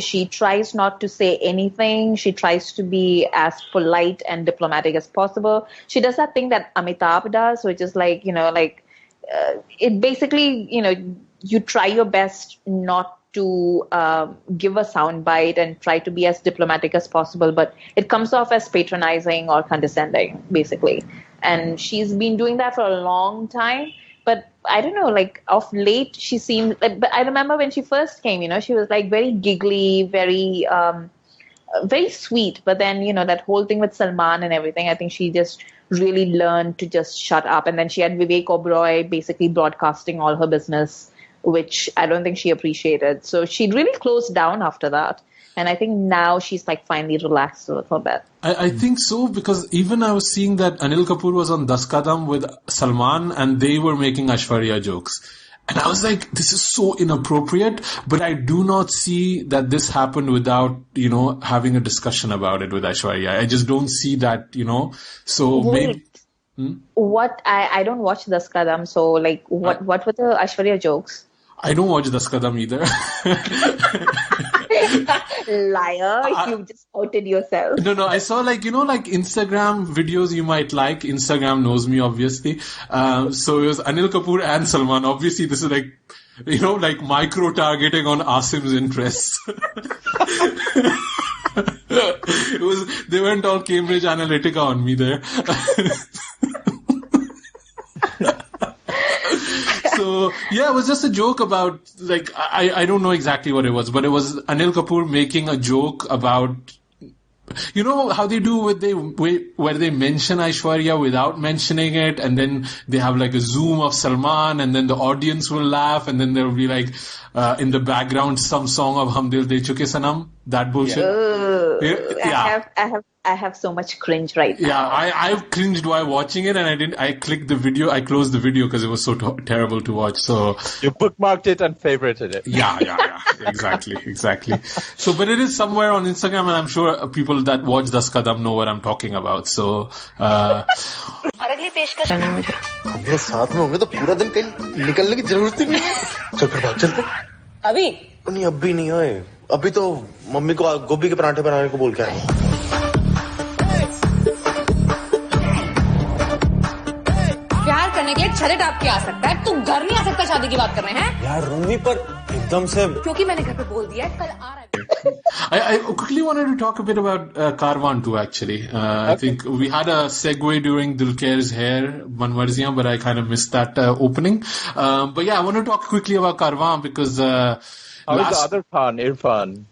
B: She tries not to say anything. She tries to be as polite and diplomatic as possible. She does that thing that Amitabh does, which is like, it basically, you try your best not to give a soundbite and try to be as diplomatic as possible, but it comes off as patronizing or condescending, basically. And she's been doing that for a long time. But I don't know, like of late, she seemed. But I remember when she first came, she was like very giggly, very, very sweet. But then, that whole thing with Salman and everything, I think she just really learned to just shut up. And then she had Vivek Oberoi basically broadcasting all her business, which I don't think she appreciated. So she really closed down after that. And I think now she's like finally relaxed a little bit.
A: I think so, because even I was seeing that Anil Kapoor was on Das Kadam with Salman and they were making Aishwarya jokes. And I was like, this is so inappropriate, but I do not see that this happened without, having a discussion about it with Aishwarya. I just don't see that, so maybe...
B: What? I don't watch Das Kadam, so like what were the Aishwarya jokes?
A: I don't watch Das Kadam either.
B: Liar, you just outed yourself.
A: No, I saw like Instagram videos you might like. Instagram knows me, obviously. So it was Anil Kapoor and Salman. Obviously, this is like, like micro-targeting on Asim's interests. They went all Cambridge Analytica on me there. So, yeah, it was just a joke about, like, I don't know exactly what it was, but it was Anil Kapoor making a joke about, how they do where they mention Aishwarya without mentioning it, and then they have like a zoom of Salman, and then the audience will laugh, and then there will be like, in the background, some song of Hum Dil De Chuke Sanam, that bullshit.
D: I have so much cringe right now.
A: Yeah, I've cringed while watching it, and I clicked the video. I closed the video because it was so terrible to watch. So
C: you bookmarked it and favorited it.
A: Yeah. Exactly. So, but it is somewhere on Instagram, and I'm sure people that watch Das Kadam know what I'm talking about. So,
H: अगली पेशकश करना है मुझे। हम साथ में होंगे तो पूरा दिन कहीं निकलने की जरूरत ही नहीं है। चल फिर बात चलते।
F: अभी?
H: नहीं अभी नहीं आए। अभी तो मम्मी को गोभी के पराठे बनाने को बोल के आए।
F: प्यार करने के लिए छले टाप के आ सकता है, तू घर नहीं आ सकता शादी की बात कर रहे हैं?
H: यार रूमी पर एकदम से
F: क्योंकि मैंने घर पे बोल दिया है कल आ रहा है।
A: I quickly wanted to talk a bit about Karwan too, actually. I think we had a segue during Dulquer's hair, Manmarziyan, but I kind of missed that opening. But yeah, I want to talk quickly about Karwan because...
C: How is the other Khan, Irfan?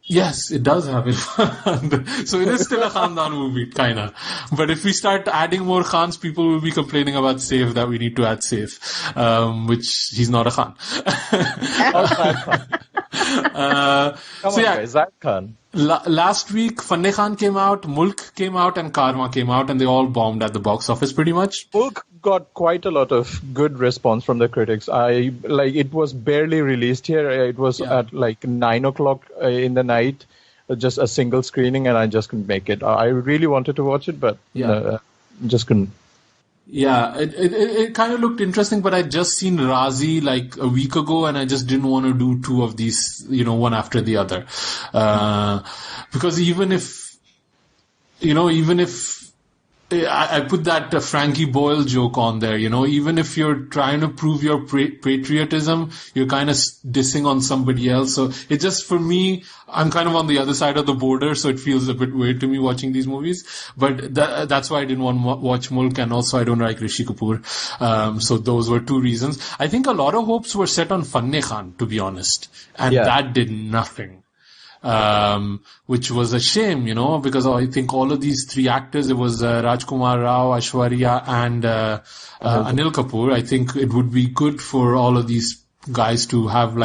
A: Yes, it does have Irfan. So it is still a Khandaan movie, kinda. But if we start adding more Khans, people will be complaining about Saif that we need to add Saif, which he's not a Khan.
C: Zach Khan.
A: Last week, Fanne Khan came out, Mulk came out, and Karma came out, and they all bombed at the box office pretty much.
C: Mulk got quite a lot of good response from the critics. It was barely released here. It was at 9 o'clock in the night, just a single screening, and I just couldn't make it. I really wanted to watch it, but just couldn't.
A: Yeah, it kind of looked interesting, but I'd just seen Razi a week ago, and I just didn't want to do two of these, one after the other. Because even if I put that Frankie Boyle joke on there, even if you're trying to prove your patriotism, you're kind of dissing on somebody else. So it just, for me, I'm kind of on the other side of the border, so it feels a bit weird to me watching these movies. But that's why I didn't want to watch Mulk, and also I don't like Rishi Kapoor. So those were two reasons. I think a lot of hopes were set on Fanne Khan, to be honest. And that did nothing. Which was a shame, because I think all of these three actors, it was Rajkumar Rao, Aishwarya, and Anil Kapoor. I think it would be good for all of these guys to have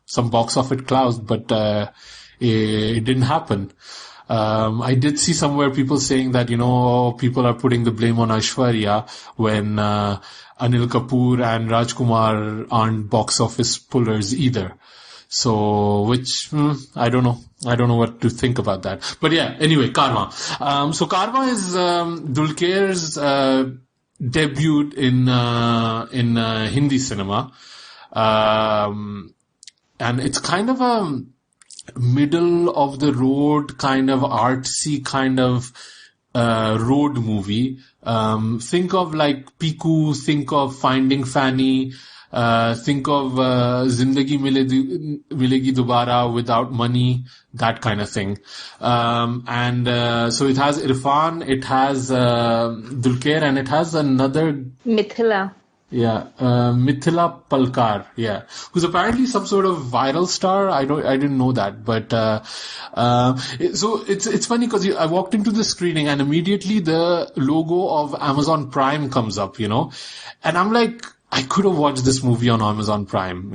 A: some box office clout, but it didn't happen. I did see somewhere people saying that, people are putting the blame on Aishwarya when Anil Kapoor and Rajkumar aren't box office pullers either. So, which, I don't know. I don't know what to think about that. But yeah, anyway, Karma. So Karma is, Dulquer's, debut in Hindi cinema. And it's kind of a middle of the road, kind of artsy, kind of, road movie. Think of Piku, think of Finding Fanny, think of Zindagi Milegi Dobara without money, that kind of thing. So it has Irfan, it has Dulquer, and it has another
D: Mithila.
A: Yeah, Mithila Palkar, who's apparently some sort of viral star. I didn't know that, but so it's funny because I walked into the screening and immediately the logo of Amazon Prime comes up, and I'm like, I could have watched this movie on Amazon Prime,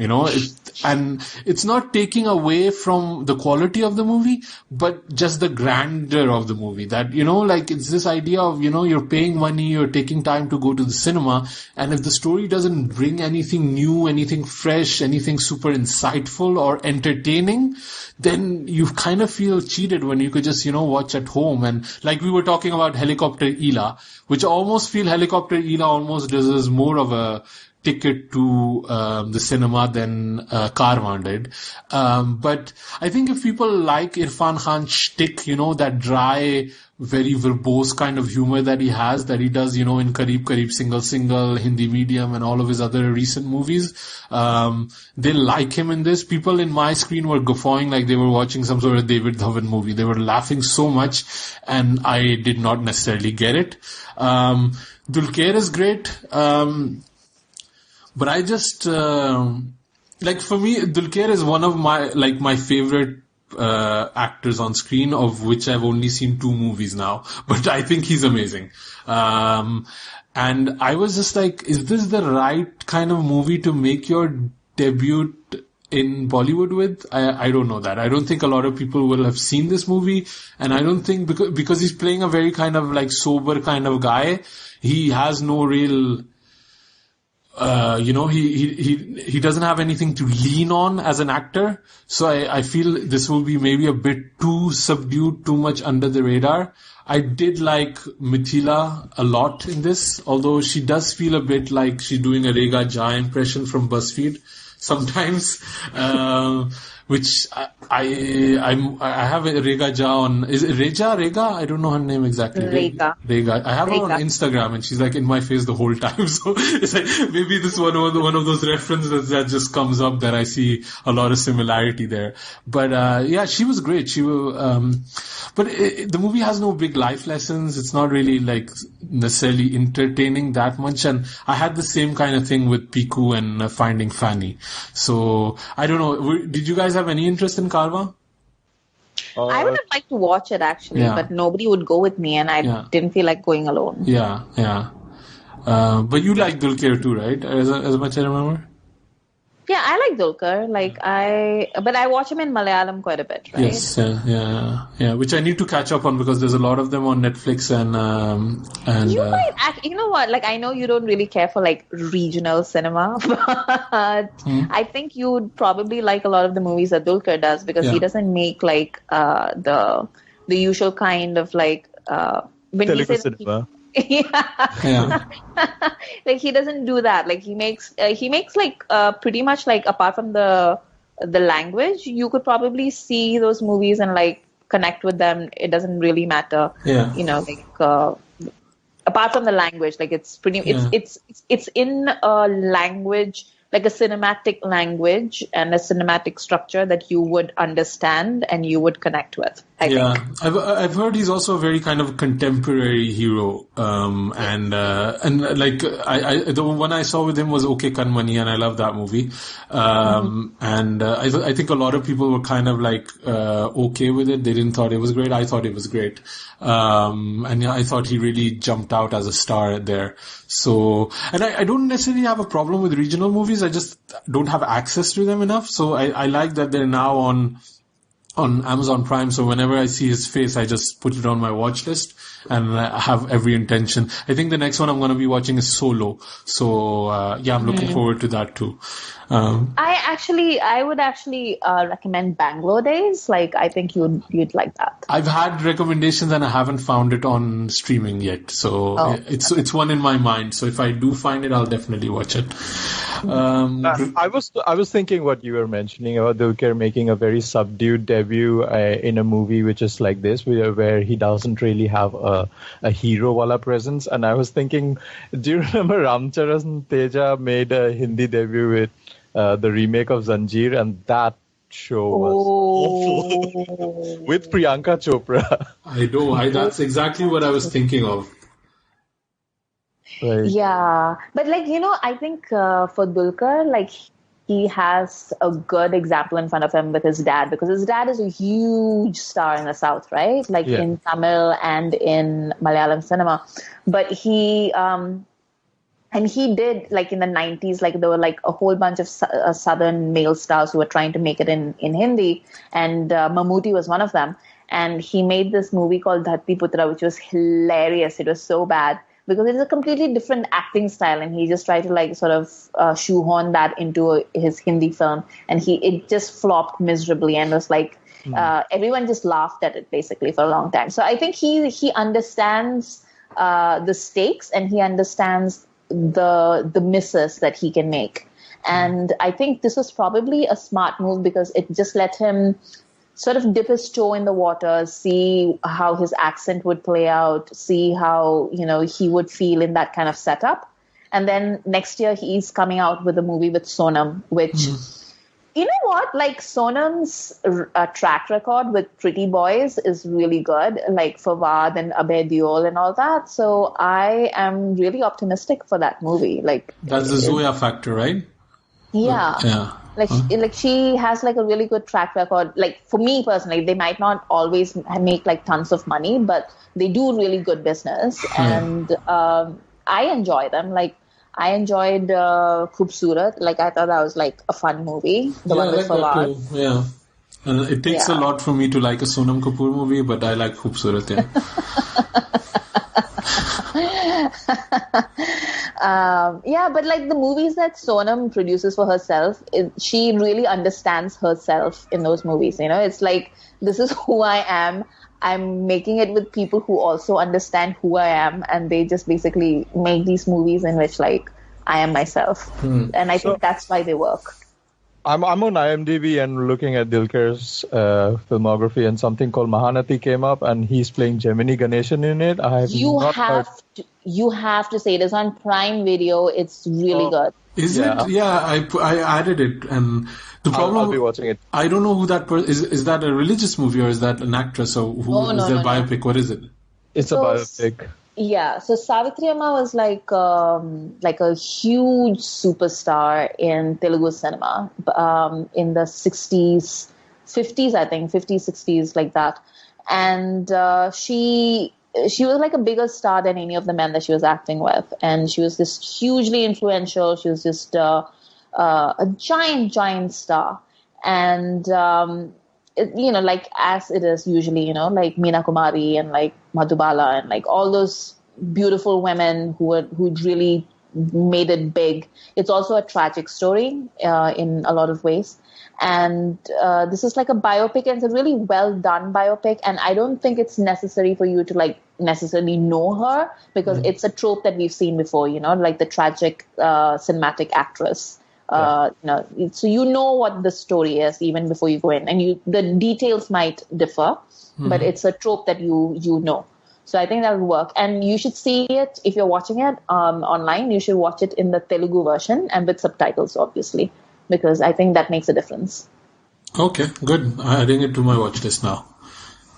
A: and it's not taking away from the quality of the movie, but just the grandeur of the movie. That, it's this idea of, you're paying money, you're taking time to go to the cinema, and if the story doesn't bring anything new, anything fresh, anything super insightful or entertaining, then you kind of feel cheated when you could just, watch at home. And like we were talking about Helicopter Ila, which I almost feel Helicopter Ila almost deserves more of a ticket to the cinema than Karwan did. But I think if people like Irfan Khan's shtick, that dry, very verbose kind of humor that he does, in Kareeb Kareeb, Single, Hindi Medium, and all of his other recent movies, they like him in this. People in my screen were guffawing like they were watching some sort of David Dhawan movie. They were laughing so much, and I did not necessarily get it. Dulquer is great. But I just, for me, Dulquer is one of my favorite, actors on screen, of which I've only seen 2 movies now. But I think he's amazing. And I was just like, is this the right kind of movie to make your debut in Bollywood with? I don't know that. I don't think a lot of people will have seen this movie, and I don't think because he's playing a very kind of like sober kind of guy, he has no real, he doesn't have anything to lean on as an actor. So I feel this will be maybe a bit too subdued, too much under the radar. I did like Mithila a lot in this, although she does feel a bit like she's doing a Rega Jha impression from BuzzFeed sometimes, which I have a Rega Jha on. Is it Rega? I don't know her name exactly. Rega. I have her on Instagram, and she's like in my face the whole time. So it's like maybe this one of those references that just comes up that I see a lot of similarity there. But yeah, she was great. She will. But the movie has no big life lessons. It's not really like necessarily entertaining that much. And I had the same kind of thing with Piku and Finding Fanny. So I don't know. Did you guys have any interest in Karwa?
D: I would have liked to watch it actually, but nobody would go with me, and I didn't feel like going alone.
A: Yeah. But you like Dulquer too, right? As much as I remember.
D: Yeah, I like Dulquer. But I watch him in Malayalam quite a bit, right?
A: Yes, yeah. Which I need to catch up on because there's a lot of them on Netflix and.
D: You know what? Like, I know you don't really care for like regional cinema, but I think you would probably like a lot of the movies that Dulquer does because he doesn't make like the usual kind of like when he says. Yeah. Like he doesn't do that. Like he makes like pretty much like apart from the language, you could probably see those movies and like connect with them. It doesn't really matter.
A: Yeah.
D: You know, like apart from the language, like it's in a language, like a cinematic language and a cinematic structure that you would understand and you would connect with. I think.
A: I've heard he's also a very kind of contemporary hero, and like the one I saw with him was Okay Kanmani, and I love that movie. And I think a lot of people were kind of like okay with it. They didn't thought it was great. I thought it was great, and I thought he really jumped out as a star there. So, and I don't necessarily have a problem with regional movies. I just don't have access to them enough. So I like that they're now on Amazon Prime. So whenever I see his face, I just put it on my watch list and I have every intention. I think the next one I'm going to be watching is Solo. So, I'm looking forward to that too.
D: I would actually recommend Bangalore Days. Like, I think you'd like that.
A: I've had recommendations and I haven't found it on streaming yet. So it's one in my mind. So if I do find it, I'll definitely watch it.
C: I was thinking what you were mentioning about Dulquer making a very subdued debut in a movie which is like this, where he doesn't really have a hero wala presence. And I was thinking, do you remember Ramcharan Teja made a Hindi debut with the remake of Zanjeer, and that show was awful with Priyanka Chopra.
A: I know. That's exactly what I was thinking of.
C: Right.
D: Yeah, but like, I think for Dulquer, like he has a good example in front of him with his dad, because his dad is a huge star in the South, right? Like in Tamil and in Malayalam cinema. But he did, like in the 90s, like there were like a whole bunch of Southern male stars who were trying to make it in Hindi, and Mammootty was one of them. And he made this movie called Dharti Putra, which was hilarious. It was so bad because it is a completely different acting style, and he just tried to like sort of shoehorn that into his Hindi film, and it just flopped miserably and was like everyone just laughed at it basically for a long time. So I think he understands the stakes, and he understands the misses that he can make. And I think this was probably a smart move because it just let him sort of dip his toe in the water, see how his accent would play out, see how, he would feel in that kind of setup. And then next year he's coming out with a movie with Sonam, which, you know what, like Sonam's track record with Pretty Boys is really good, like Fawad and Abhay Deol and all that. So I am really optimistic for that movie. Like
A: that's the Zoya factor, right?
D: Yeah.
A: Yeah.
D: Like she has like a really good track record. Like for me personally, they might not always make like tons of money, but they do really good business, and I enjoy them. Like I enjoyed Khoobsurat. Like, I thought that was like a fun movie. The one with Fawad.
A: Yeah. It takes a lot for me to like a Sonam Kapoor movie, but I like Khoobsurat, yeah.
D: But like the movies that Sonam produces for herself, she really understands herself in those movies. You know, it's like, this is who I am. I'm making it with people who also understand who I am, and they just basically make these movies in which like I am myself. And I think that's why they work.
C: I'm on IMDb and looking at Dilker's filmography, and something called Mahanati came up, and he's playing Gemini Ganeshan in it.
D: You have to say it is on Prime Video. It's really good.
A: Is it? Yeah, I added it, and the problem
C: I'll be watching it.
A: I don't know who that person is. Is that a religious movie, or is that an actress, or is it a biopic? No. What is it?
C: It's a biopic.
D: Yeah, so Savitri Amma was like a huge superstar in Telugu cinema in the 60s, 50s, I think, 50s, 60s, like that. And she was like a bigger star than any of the men that she was acting with. And she was just hugely influential. She was just a giant star. And like as it is usually, like Meena Kumari and like Madhubala and like all those beautiful women who really made it big. It's also a tragic story in a lot of ways. And this is like a biopic, and it's a really well done biopic. And I don't think it's necessary for you to like necessarily know her, because it's a trope that we've seen before, like the tragic cinematic actress. So you know what the story is even before you go in, and the details might differ, but it's a trope that you know. So I think that will work, and you should see it if you're watching it online. You should watch it in the Telugu version and with subtitles, obviously, because I think that makes a difference.
A: Okay, good. I'm adding it to my watch list now.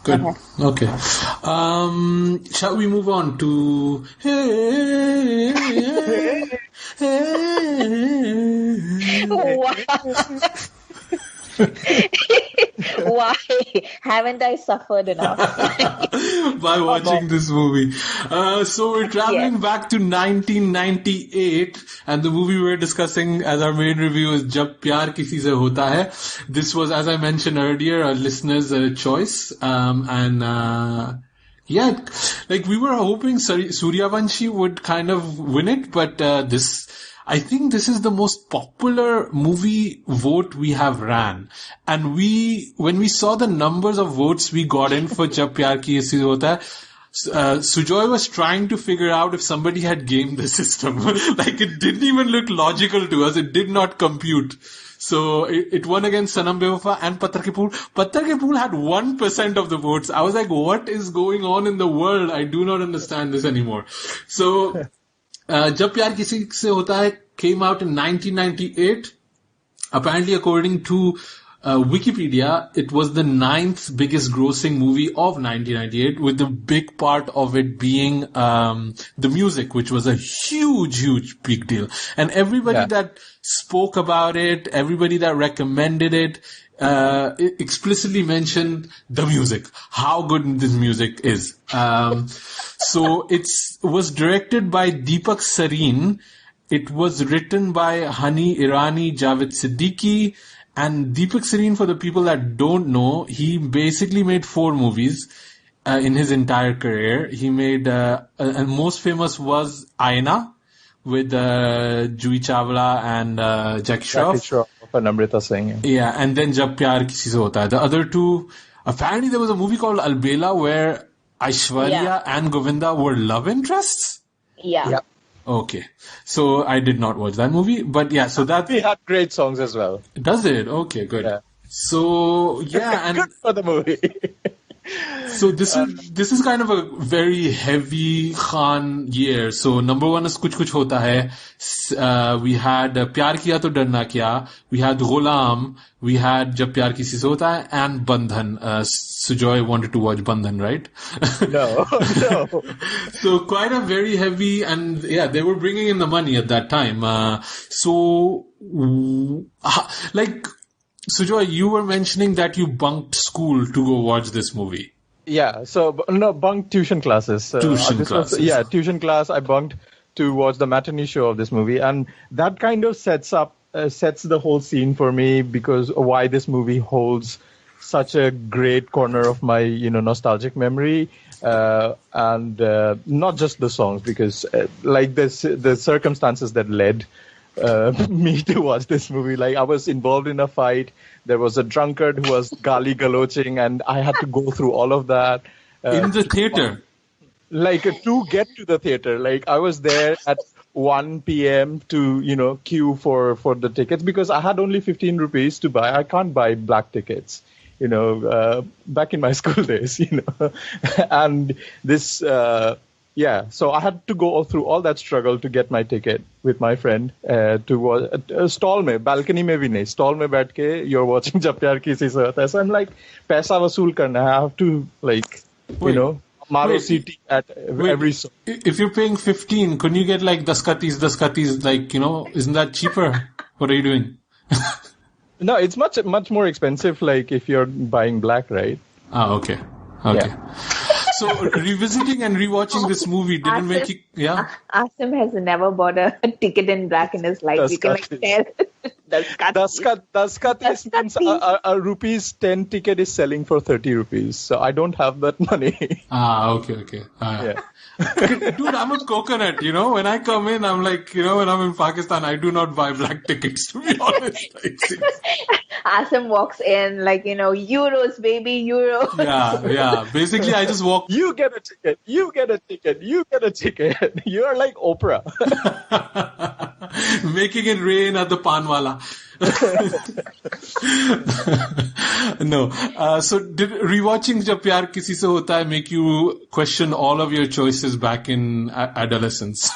A: Good. Okay. Shall we move on to
D: Why haven't I suffered enough
A: by watching this movie? So we're traveling back to 1998, and the movie we're discussing as our main review is Jab Pyaar Kisise Hota Hai. This was, as I mentioned earlier, a listener's choice, like we were hoping Suryavanshi would kind of win it, but I think this is the most popular movie vote we have ran. And when we saw the numbers of votes we got in for Jab Pyaar Kisise Hota Hai, Sujoy was trying to figure out if somebody had gamed the system. Like, it didn't even look logical to us. It did not compute. So it won against Sanam Bewafa and Patthar Ke Phool. Patthar Ke Phool had 1% of the votes. I was like, what is going on in the world? I do not understand this anymore. So Jab Pyaar Kisise Hota Hai came out in 1998. Apparently, according to Wikipedia, it was the 9th biggest grossing movie of 1998, with the big part of it being the music, which was a huge big deal. And everybody that spoke about it, everybody that recommended it, explicitly mentioned the music, how good this music is. So it was directed by Deepak Sareen. It was written by Hani Irani, Javed Siddiqui, and Deepak Sareen, for the people that don't know, he basically made 4 movies in his entire career. He made, and most famous was Aina with Juhi Chawla and Jackie Shroff
C: and Amrita Singh.
A: Yeah, and then Jab Pyaar Kisise Hota Hai. The other 2, apparently there was a movie called Albela where Aishwarya and Govinda were love interests.
D: Yeah.
A: Okay. So I did not watch that movie, but yeah, so that...
C: He had great songs as well.
A: Does it? Okay, good. Yeah. So, yeah, and...
C: Good for the movie.
A: So this is kind of a very heavy Khan year. So number 1 is Kuch Kuch Hota Hai. We had Pyar Kiya To Darna Kya. We had Ghulam. We had Jab Pyaar Kisise Hota Hai and Bandhan. Sujoy wanted to watch Bandhan, right?
C: No.
A: So quite a very heavy, and yeah, they were bringing in the money at that time. So like, Sujoy, you were mentioning that you bunked school to go watch this movie.
C: Yeah, so bunked tuition classes.
A: Tuition classes.
C: Tuition class. I bunked to watch the matinee show of this movie, and that kind of sets the whole scene for me, because why this movie holds such a great corner of my nostalgic memory, and not just the songs, because the circumstances that led me to watch this movie. Like, I was involved in a fight. There was a drunkard who was gali galoching, and I had to go through all of that
A: in the theater.
C: Like, to get to the theater, like, I was there at 1 p.m. to queue for the tickets, because I had only 15 rupees to buy. I can't buy black tickets, back in my school days, and this. So I had to go through all that struggle to get my ticket with my friend to watch stall mein, balcony mein bhi nahi, stall mein baith ke you're watching Jab Pyaar Kisise Hota. So I'm like, paisa vasool karna hai. I have to maro CT at every song.
A: If you're paying 15, couldn't you get like daskatis, like, isn't that cheaper? What are you doing?
C: No, it's much more expensive, like, if you're buying black, right?
A: Okay. Yeah. So revisiting and rewatching this movie didn't make you... Yeah?
D: Asim has never bought a ticket in black in his life. You can tell.
C: Daskatis means a rupees 10 ticket is selling for 30 rupees. So I don't have that money.
A: Okay. Yeah. Dude, I'm a coconut, When I come in, I'm like, when I'm in Pakistan, I do not buy black tickets, to be honest.
D: Asim walks in like, euros, baby, euro.
A: Yeah. Basically, I just walk.
C: You get a ticket. You get a ticket. You're like Oprah.
A: Making it rain at the Panwala. No. So did rewatching Jab Pyaar Kisise Hota Hai make you question all of your choices back in adolescence?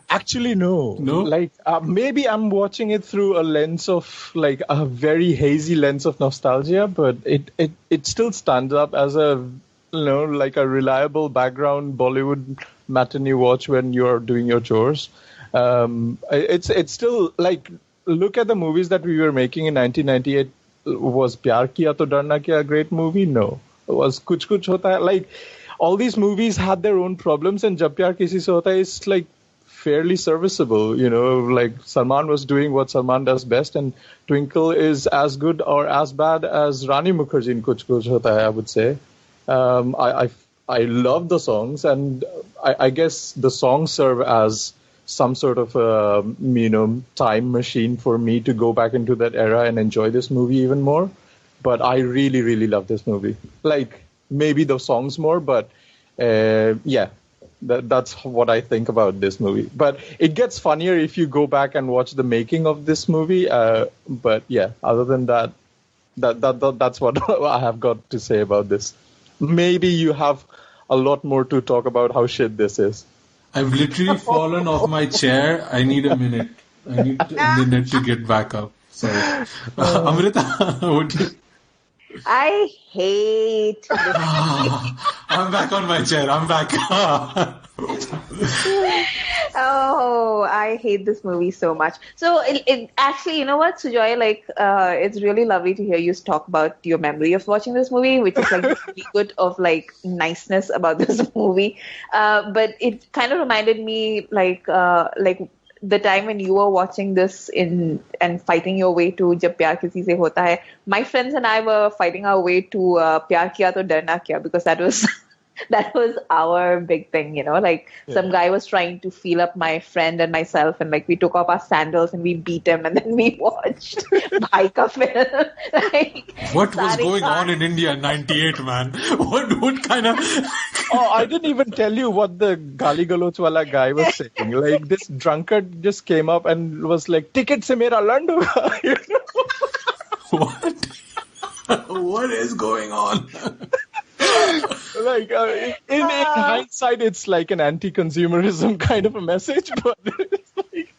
C: Actually, no.
A: No?
C: Like, maybe I'm watching it through a lens of, like, a very hazy lens of nostalgia, but it still stands up as a, like a reliable background Bollywood matinee watch when you're doing your chores. It's still, like, look at the movies that we were making in 1998. Was Pyaar Kiya To Darna Kya a great movie? No. Was Kuch Kuch Hota Hai? Like, all these movies had their own problems, and Jab Pyaar Kisise Hota Hai is, like, fairly serviceable. Like, Salman was doing what Salman does best, and Twinkle is as good or as bad as Rani Mukherjee in Kuch Kuch Hota Hai, I would say. I love the songs, and I guess the songs serve as some sort of time machine for me to go back into that era and enjoy this movie even more. But I really, really love this movie. Like, maybe the songs more, but that's what I think about this movie. But it gets funnier if you go back and watch the making of this movie. But yeah, other than that, that's what I have got to say about this. Maybe you have a lot more to talk about how shit this is.
A: I've literally fallen off my chair. I need a minute. A minute to get back up. Sorry. Amrita, what do you...
D: I hate this movie.
A: I'm back on my chair. I'm back.
D: Oh, I hate this movie so much. So it actually, you know what, Sujoy, like, it's really lovely to hear you talk about your memory of watching this movie, which is like really good of like niceness about this movie. But it kind of reminded me like the time when you were watching this and fighting your way to Jab Pyaar Kisise Hota Hai. My friends and I were fighting our way to Pyaar Kiya To Darna Kya, because that was our big thing, like some guy was trying to feel up my friend and myself, and like we took off our sandals and we beat him, and then we watched Bhai Ka film. Like,
A: what was going on in India in 98, man? What kind of...
C: Oh, I didn't even tell you what the Gali Galoch wala guy was saying. Like, this drunkard just came up and was like, "Ticket se mera land hoga."
A: What? What is going on?
C: Like, in hindsight, it's like an anti-consumerism kind of a message, but it's like...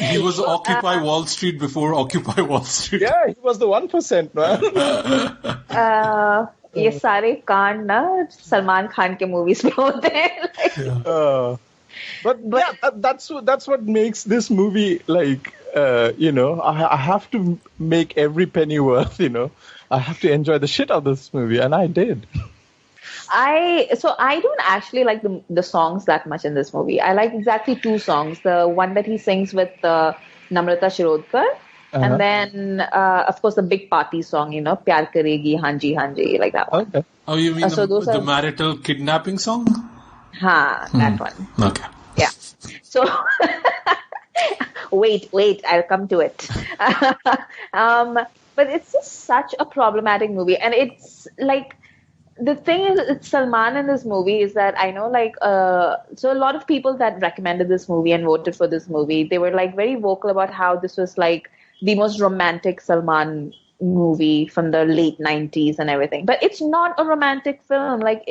A: He was Occupy Wall Street before Occupy Wall Street.
C: Yeah, he was the 1%, man.
D: ये सारे कांड ना सलमान खान के movies में होते हैं.
C: But yeah, that's what makes this movie like, I have to make every penny worth, I have to enjoy the shit out of this movie, and I did.
D: I don't actually like the songs that much in this movie. I like exactly 2 songs. The one that he sings with Namrata Shirodkar, and then of course the big party song, Pyaar Karegi Hanji Hanji, like that one.
C: Okay.
A: Oh, you mean the marital kidnapping song?
D: That one.
A: Okay.
D: Yeah. So wait, I'll come to it. But it's just such a problematic movie, and it's like, the thing is, it's Salman in this movie is that I know, so a lot of people that recommended this movie and voted for this movie, they were like very vocal about how this was like the most romantic Salman movie from the late 90s and everything. But it's not a romantic film. Like,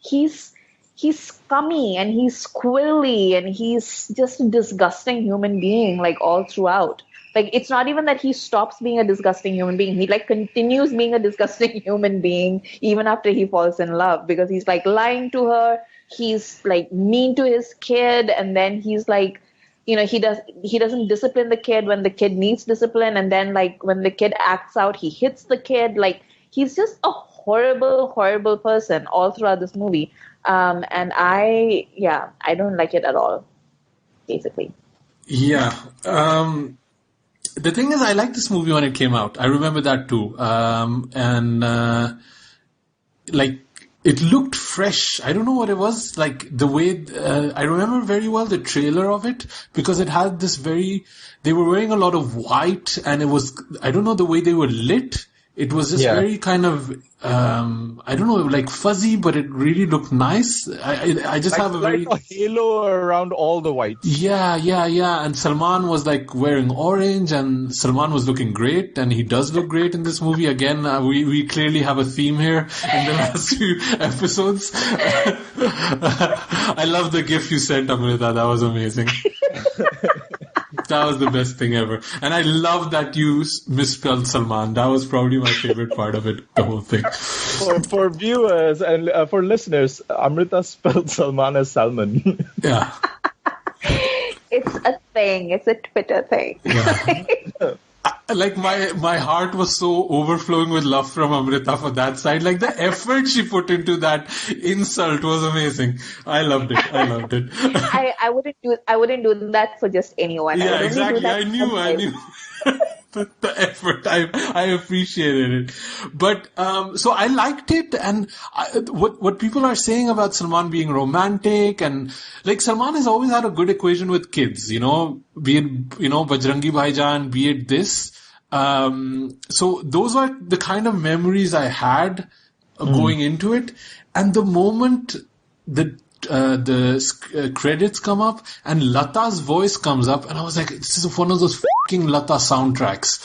D: he's scummy and he's squirrely and he's just a disgusting human being, like, all throughout. Like, it's not even that he stops being a disgusting human being. He, like, continues being a disgusting human being even after he falls in love, because he's, like, lying to her. He's, like, mean to his kid. And then he's, like, he doesn't discipline the kid when the kid needs discipline. And then, like, when the kid acts out, he hits the kid. Like, he's just a horrible, horrible person all throughout this movie. And I don't like it at all, basically.
A: Yeah. The thing is, I liked this movie when it came out. I remember that too. It looked fresh. I don't know what it was. Like, the way, I remember very well the trailer of it, because it had this they were wearing a lot of white, and it was, I don't know, the way they were lit. It was just very kind of, I don't know, like fuzzy, but it really looked nice. I just have a very...
C: Like a halo around all the whites.
A: Yeah. And Salman was like wearing orange, and Salman was looking great, and he does look great in this movie. Again, we clearly have a theme here in the last few episodes. I love the gif you sent, Amrita. That was amazing. That was the best thing ever. And I love that you misspelled Salman. That was probably my favorite part of it, the whole thing.
C: For viewers and for listeners, Amrita spelled Salman as Salman.
A: Yeah.
D: It's a thing. It's a Twitter thing.
A: Yeah. Like, my heart was so overflowing with love from Amrita for that side. Like, the effort she put into that insult was amazing. I loved it.
D: I wouldn't do that for just anyone.
A: Yeah, exactly. I knew. The effort. I appreciated it. But, so I liked it, and what people are saying about Salman being romantic, and, like, Salman has always had a good equation with kids, be it, Bajrangi Bhaijaan, be it this. So those are the kind of memories I had going into it. And the moment the credits come up and Lata's voice comes up, and I was like, this is one of those fucking Lata soundtracks.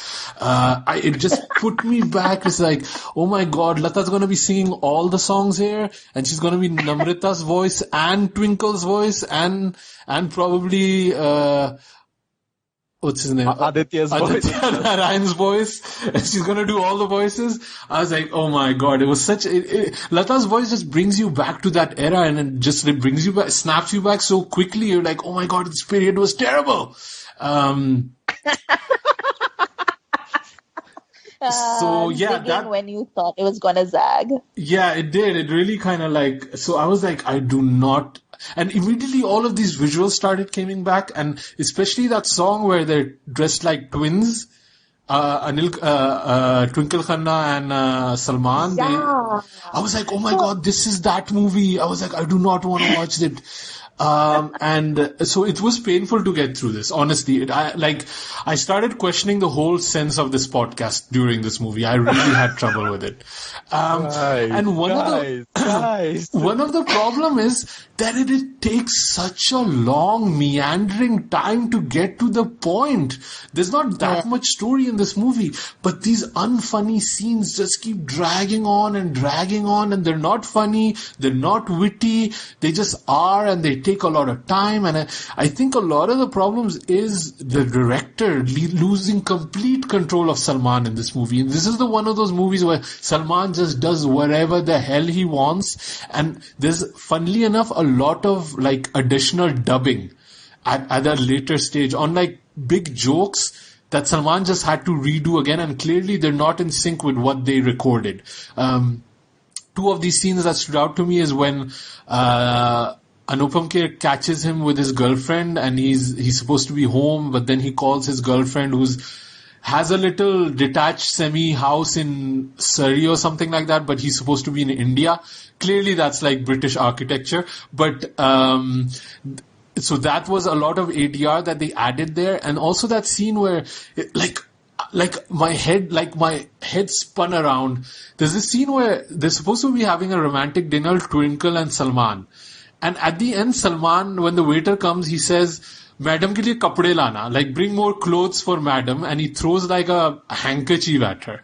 A: It just put me back. It's like, oh my God, Lata's going to be singing all the songs here, and she's going to be Namrata's voice and Twinkle's voice and probably, what's his name?
C: Aditya
A: Narayan's voice. And she's going to do all the voices. I was like, oh my God, it was such Lata's voice just brings you back to that era, and it brings you back, snaps you back so quickly. You're like, oh my God, this period was terrible. So yeah,
B: when you thought it was gonna zag.
A: Yeah, it did. It really kind of like, so I was like, I do not. And immediately all of these visuals started coming back, and especially that song where they're dressed like twins, Twinkle Khanna and Salman.
B: Yeah.
A: I was like, oh my God, this is that movie. I was like, I do not want to watch it. And so it was painful to get through this, honestly. I started questioning the whole sense of this podcast during this movie. I really had trouble with it. And one of the problem is that it takes such a long, meandering time to get to the point. There's not that much story in this movie, but these unfunny scenes just keep dragging on, and they're not funny, they're not witty, they just are, and they take a lot of time. And I think a lot of the problems is the director losing complete control of Salman in this movie. And this is one of those movies where Salman just does whatever the hell he wants. And there's, funnily enough, a lot of like additional dubbing at a later stage on like big jokes that Salman just had to redo again. And clearly they're not in sync with what they recorded. two of these scenes that stood out to me is when Anupam Kher catches him with his girlfriend, and he's supposed to be home, but then he calls his girlfriend has a little detached semi-house in Surrey or something like that, but he's supposed to be in India. Clearly that's like British architecture. But so that was a lot of ADR that they added there. And also that scene where my head spun around. There's this scene where they're supposed to be having a romantic dinner, Twinkle and Salman. And at the end, Salman, when the waiter comes, he says, "Madam ke liye kapde lana," like bring more clothes for madam, and he throws like a handkerchief at her.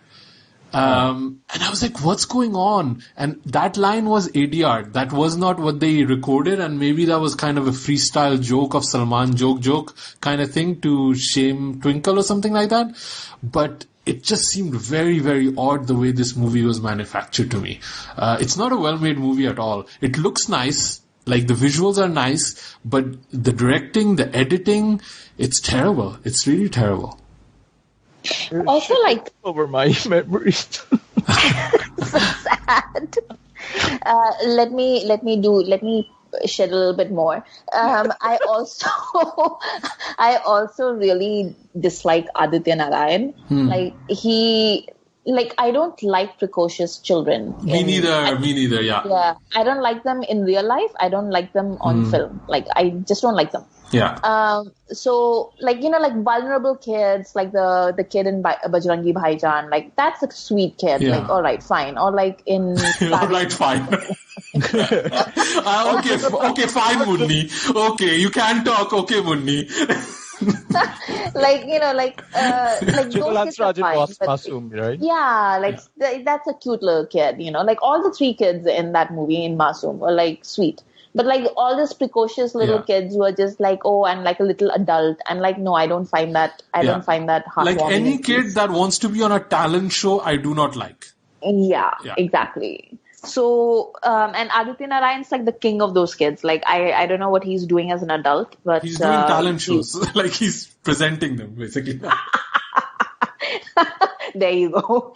A: And I was like, what's going on? And that line was ADR. That was not what they recorded, and maybe that was kind of a freestyle joke of Salman, joke kind of thing to shame Twinkle or something like that. But it just seemed very, very odd the way this movie was manufactured to me. It's not a well-made movie at all. It looks nice. Like, the visuals are nice, but the directing, the editing, it's terrible. It's really terrible.
D: Also, like,
C: over my memories.
D: so sad. Let me shed a little bit more. I also really dislike Aditya Narayan. I don't like precocious children.
A: Me neither, yeah.
D: Yeah, I don't like them in real life. I don't like them on film. Like, I just don't like them.
A: Yeah.
D: So, vulnerable kids, like the kid in Bajrangi Bhaijaan, like, that's a sweet kid.
A: Yeah.
D: Like, all right, fine. Or like in...
A: all right, fine. Okay, fine, Munni. Okay, you can talk. Okay, Munni.
C: Chocolat's Rajan Masoom, right?
D: Yeah, that's a cute little kid, like all the three kids in that movie in Masoom were like sweet. But like all these precocious little kids who are just like, oh, I'm like a little adult. And like, no, I don't find that heartwarming.
A: Like any kid that wants to be on a talent show, I do not like.
D: Yeah. Exactly. So, and Aditya Narayan's like the king of those kids. Like, I don't know what he's doing as an adult, but...
A: He's doing talent shows. Like, he's presenting them, basically.
D: There you go.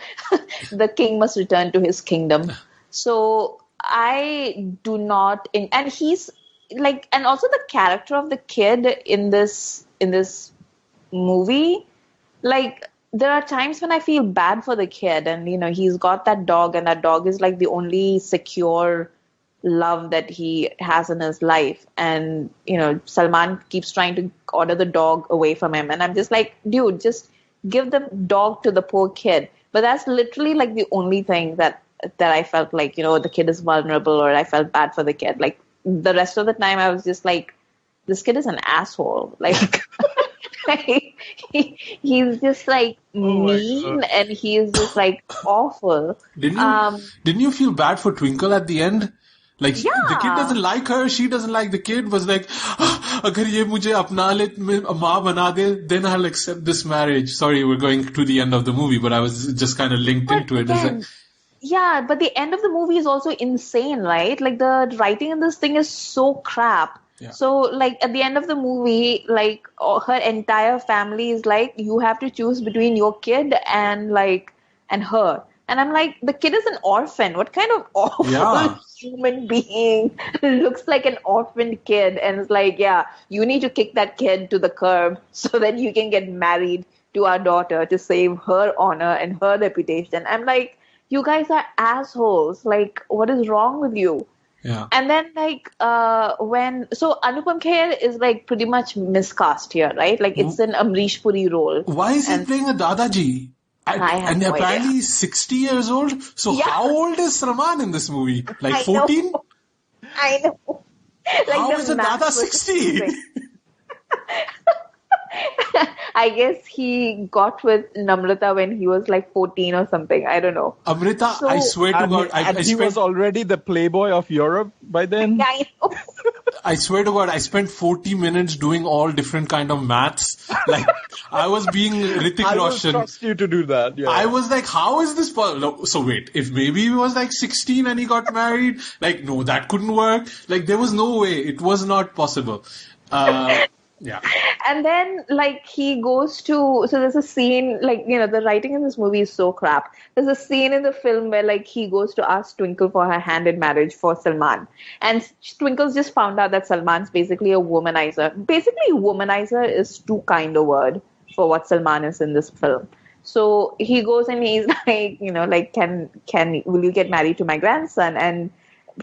D: The king must return to his kingdom. So, I do not... And he's, like... And also the character of the kid in this movie, like... There are times when I feel bad for the kid, and he's got that dog, and that dog is like the only secure love that he has in his life. And Salman keeps trying to order the dog away from him, and I'm just like, dude, just give the dog to the poor kid. But that's literally like the only thing that I felt like the kid is vulnerable, or I felt bad for the kid. Like the rest of the time, I was just like, this kid is an asshole. Like. He's just like mean, and he's just like awful.
A: Didn't you feel bad for Twinkle at the end? Like, the kid doesn't like her, she doesn't like the kid, was like, agar ye mujhe apna le, maa bana de, then I'll accept this marriage. Sorry, we're going to the end of the movie, but I was just kind of linked into it.
D: Yeah, but the end of the movie is also insane, right? Like, the writing in this thing is so crap.
A: Yeah.
D: So, like, at the end of the movie, like, her entire family is like, you have to choose between your kid and her. And I'm like, the kid is an orphan. What kind of awful human being looks like an orphaned kid? And it's like, yeah, you need to kick that kid to the curb so that you can get married to our daughter to save her honor and her reputation. I'm like, you guys are assholes. Like, what is wrong with you?
A: Yeah.
D: And then so Anupam Kher is like pretty much miscast here, right? Like it's an Amrish Puri role.
A: Why is he playing a Dadaji? And apparently he's 60 years old. So how old is Salman in this movie? Like 14?
D: I know. Like,
A: how is a Dada 60?
D: I guess he got with Namrata when he was like 14 or something. I don't know.
A: Amrita, so, I swear to God.
C: He was already the playboy of Europe by then.
D: Yeah, I know.
A: I swear to God, I spent 40 minutes doing all different kind of maths. Like, I was being Hrithik Roshan.
C: I would trust you to do that. Yeah.
A: I was like, how is this possible? No, so wait, if maybe he was like 16 and he got married, like, no, that couldn't work. Like, there was no way. It was not possible. Yeah.
D: And then, like, he goes to, so there's a scene, like, you know, the writing in this movie is so crap. There's a scene in the film where, like, he goes to ask Twinkle for her hand in marriage for Salman. And Twinkle's just found out that Salman's basically a womanizer. Basically, womanizer is too kind a word for what Salman is in this film. So he goes and he's like, you know, like, will you get married to my grandson? And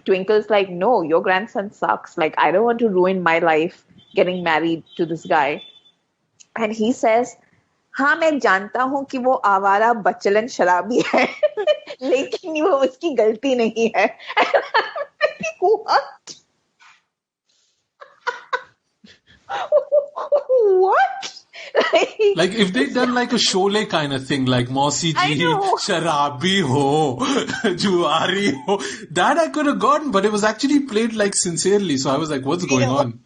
D: Twinkle's like, no, your grandson sucks. Like, I don't want to ruin my life getting married to this guy. And he says, हाँ मैं जानता हूँ कि वो आवारा बचलन शराबी है लेकिन वो उसकी गलती नहीं है. What? What?
A: Like if they'd done like a Sholay kind of thing, like Mausi ji, Sharabi ho, Juari ho, that I could have gotten, but it was actually played like sincerely. So I was like, what's going on?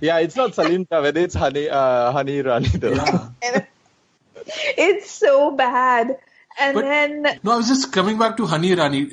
C: Yeah, it's not Salim Javed, it's Honey Rani though.
D: Yeah. It's so bad. And then...
A: No, I was just coming back to Honey Rani.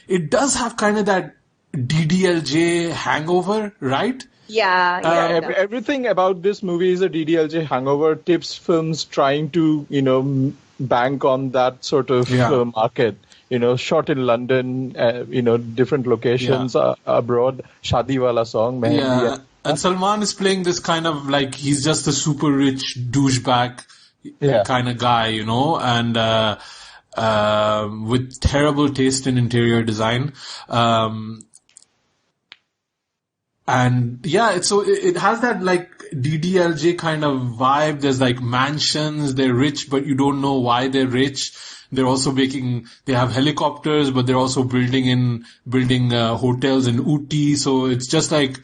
A: It does have kind of that DDLJ hangover, right?
D: Yeah.
C: Everything about this movie is a DDLJ hangover. Tips Films trying to, you know, bank on that sort of market. You know, shot in London, you know, different locations abroad. Shadi wala song.
A: Yeah. And Salman is playing this kind of like, he's just a super rich douchebag kind of guy, you know, and with terrible taste in interior design. And yeah, it has that like DDLJ kind of vibe. There's like mansions, they're rich, but you don't know why they're rich. They're also they have helicopters, but they're also building hotels in Ooty. So it's just like,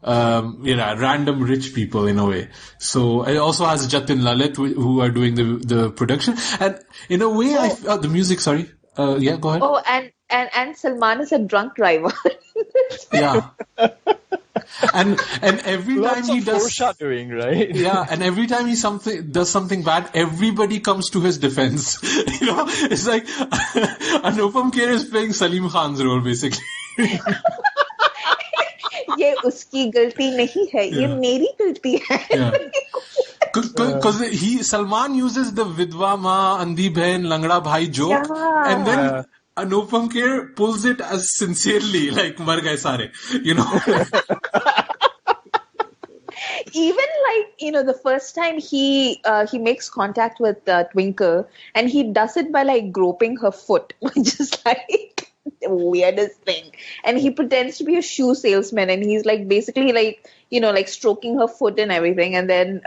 A: random rich people in a way. So it also has Jatin Lalit who are doing the production. And in a way, the music, sorry. Go ahead.
D: Oh, and Salman is a drunk driver.
A: Yeah. And every time he does
C: foreshadowing, right?
A: Yeah, and every time he does something bad, everybody comes to his defense. You know, it's like Anupam Kher is playing Salim Khan's role basically.
D: ये उसकी गलती नहीं है, ये मेरी गलती है.
A: Because Salman uses the Vidwa Ma, Andhi Bain, Langda Bhai joke, and then Anupam Kher pulls it as sincerely, like mar gaye sare, you know.
D: Even like, you know, the first time he makes contact with Twinkle, and he does it by like groping her foot, which is like the weirdest thing. And he pretends to be a shoe salesman, and he's like basically like, you know, like stroking her foot and everything. And then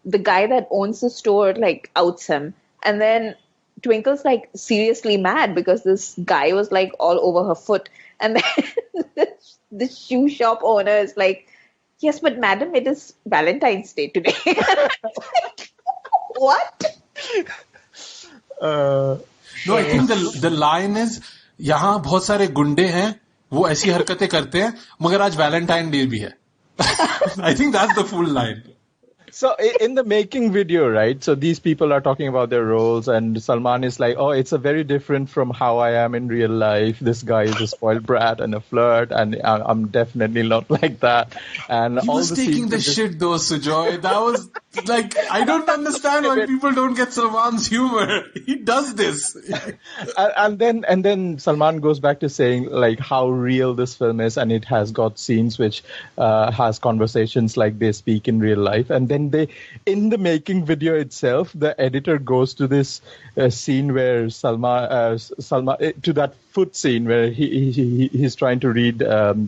D: the guy that owns the store like outs him, and then Twinkle's like seriously mad because this guy was like all over her foot. And then the shoe shop owner is like, yes, but madam, it is Valentine's Day today. What?
A: No, I think the line is, यहाँ बहुत सारे गुंडे हैं, वो ऐसी हरकतें करते हैं, मगर आज Valentine Day भी है. I think that's the full line.
C: So in the making video, right? So these people are talking about their roles, and Salman is like, "Oh, it's a very different from how I am in real life. This guy is a spoiled brat and a flirt, and I'm definitely not like that." And
A: he was taking the shit though, Sujoy. That was like, I don't understand why people don't get Salman's humor. He does this.
C: And then Salman goes back to saying like how real this film is, and it has got scenes which has conversations like they speak in real life, and then in the making video itself, the editor goes to this scene where Salman to that foot scene where he's trying to read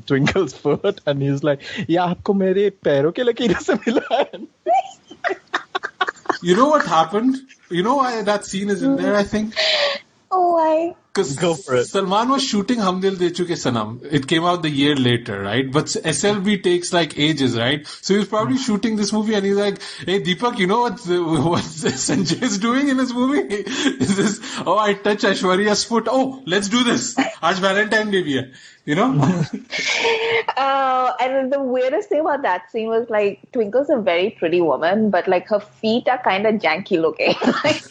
C: Twinkle's foot, and he's like, "ये आपको मेरे पैरों के लकीरों से मिला है."
A: You know what happened? You know why that scene is in there, I think?
D: Oh, why?
A: Because Salman was shooting Hum Dil De Chuke Sanam. It came out the year later, right? But SLB takes like ages, right? So he was probably shooting this movie, and he's like, "Hey Deepak, you know what Sanjay is doing in this movie? Is this? Oh, I touch Aishwarya's foot. Oh, let's do this. Aaj Valentine Day bhi hai." You know?
D: And the weirdest thing about that scene was like, Twinkle's a very pretty woman, but like her feet are kind of janky looking. Like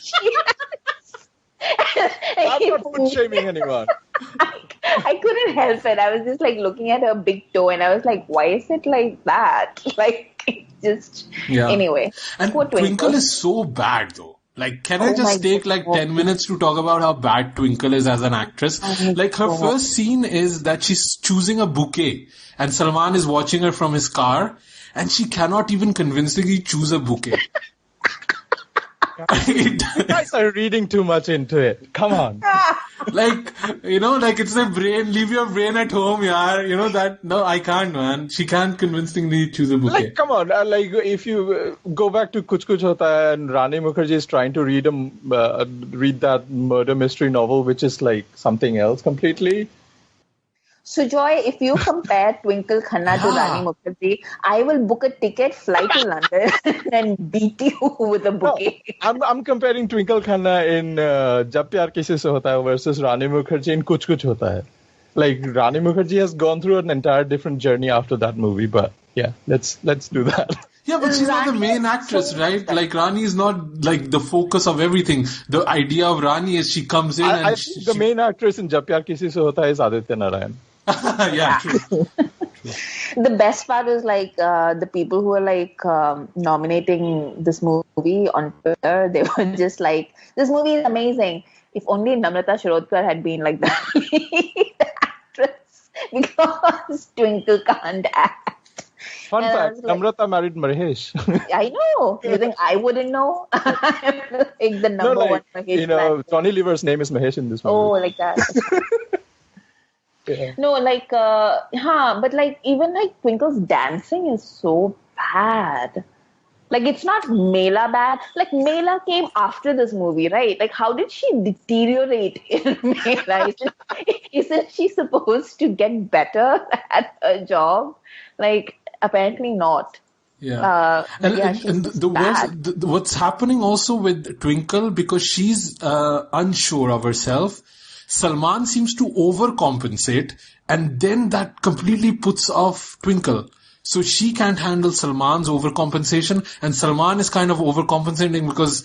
C: I'm not foot shaming anyone.
D: I couldn't help it. I was just like looking at her big toe, and I was like, why is it like that? Like,
B: Anyway.
A: And Twinkle is so bad though. Like, can I just take like 10 minutes to talk about how bad Twinkle is as an actress? Like, her first scene is that she's choosing a bouquet and Salman is watching her from his car and she cannot even convincingly choose a bouquet.
C: You guys are reading too much into it. Come on.
A: Like, it's a brain, leave your brain at home, yaar. No, I can't, man. She can't convincingly choose a bouquet.
C: Like, come on. If you go back to Kuch Kuch Hota Hai and Rani Mukherjee is trying to read that murder mystery novel, which is like something else completely.
B: Sujoy, if you compare Twinkle Khanna to Rani Mukherjee, I will book a ticket, fly to London and beat you with a bouquet.
C: No, I'm comparing Twinkle Khanna in Jab Pyaar Kisise Hota Hai versus Rani Mukherjee in Kuch Kuch Hota Hai. Like, Rani Mukherjee has gone through an entire different journey after that movie, but yeah, let's do that.
A: Yeah, but she's not the main actress, right? Like, Rani is not like the focus of everything. The idea of Rani is she comes in
C: I think the main actress in Jab Pyaar Kisise Hota Hai is Aditya Narayan.
A: Yeah, true.
B: The best part is like the people who are like nominating this movie on Twitter, they were just like, this movie is amazing. If only Namrata Shirodkar had been like the lead actress, because Twinkle can't act.
C: Fun fact, Namrata married Mahesh.
B: I know. You think I wouldn't know? Like the number one Mahesh.
C: Johnny Lever's name is Mahesh in this movie.
B: Oh, like that.
C: Yeah.
B: No, like, but like, even like Twinkle's dancing is so bad. Like, it's not Mela bad. Like, Mela came after this movie, right? Like, how did she deteriorate in Mela? Isn't she supposed to get better at her job? Like, apparently not.
A: Yeah. What's happening also with Twinkle, because she's unsure of herself, Salman seems to overcompensate, and then that completely puts off Twinkle. So she can't handle Salman's overcompensation, and Salman is kind of overcompensating because,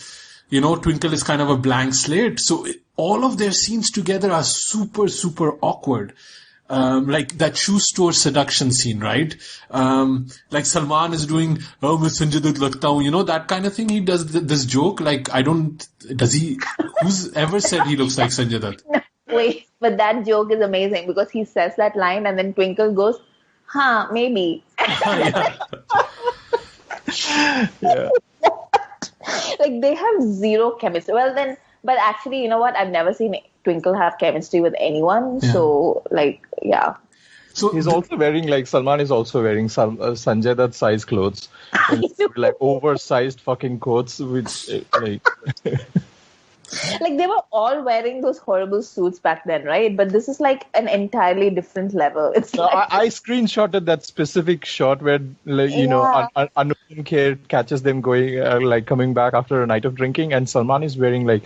A: Twinkle is kind of a blank slate. So all of their scenes together are super, super awkward. Like that shoe store seduction scene, right? Like Salman is doing, main Sanjay Dutt lagta hu, that kind of thing. He does this joke. Like, who's ever said he looks like Sanjay Dutt?
B: Wait, but that joke is amazing because he says that line and then Twinkle goes, maybe.
C: Yeah.
B: Like, they have zero chemistry. Well, then, but actually, you know what? I've never seen Twinkle have chemistry with anyone. Yeah. So, like, yeah.
C: So he's also wearing, like, Salman is also wearing Sanjay Dutt size clothes. Like, oversized fucking coats, which, like...
B: Like, they were all wearing those horrible suits back then, right? But this is like an entirely different level. It's
C: I screenshotted that specific shot where, like, Anupam Kher catches them going, coming back after a night of drinking, and Salman is wearing like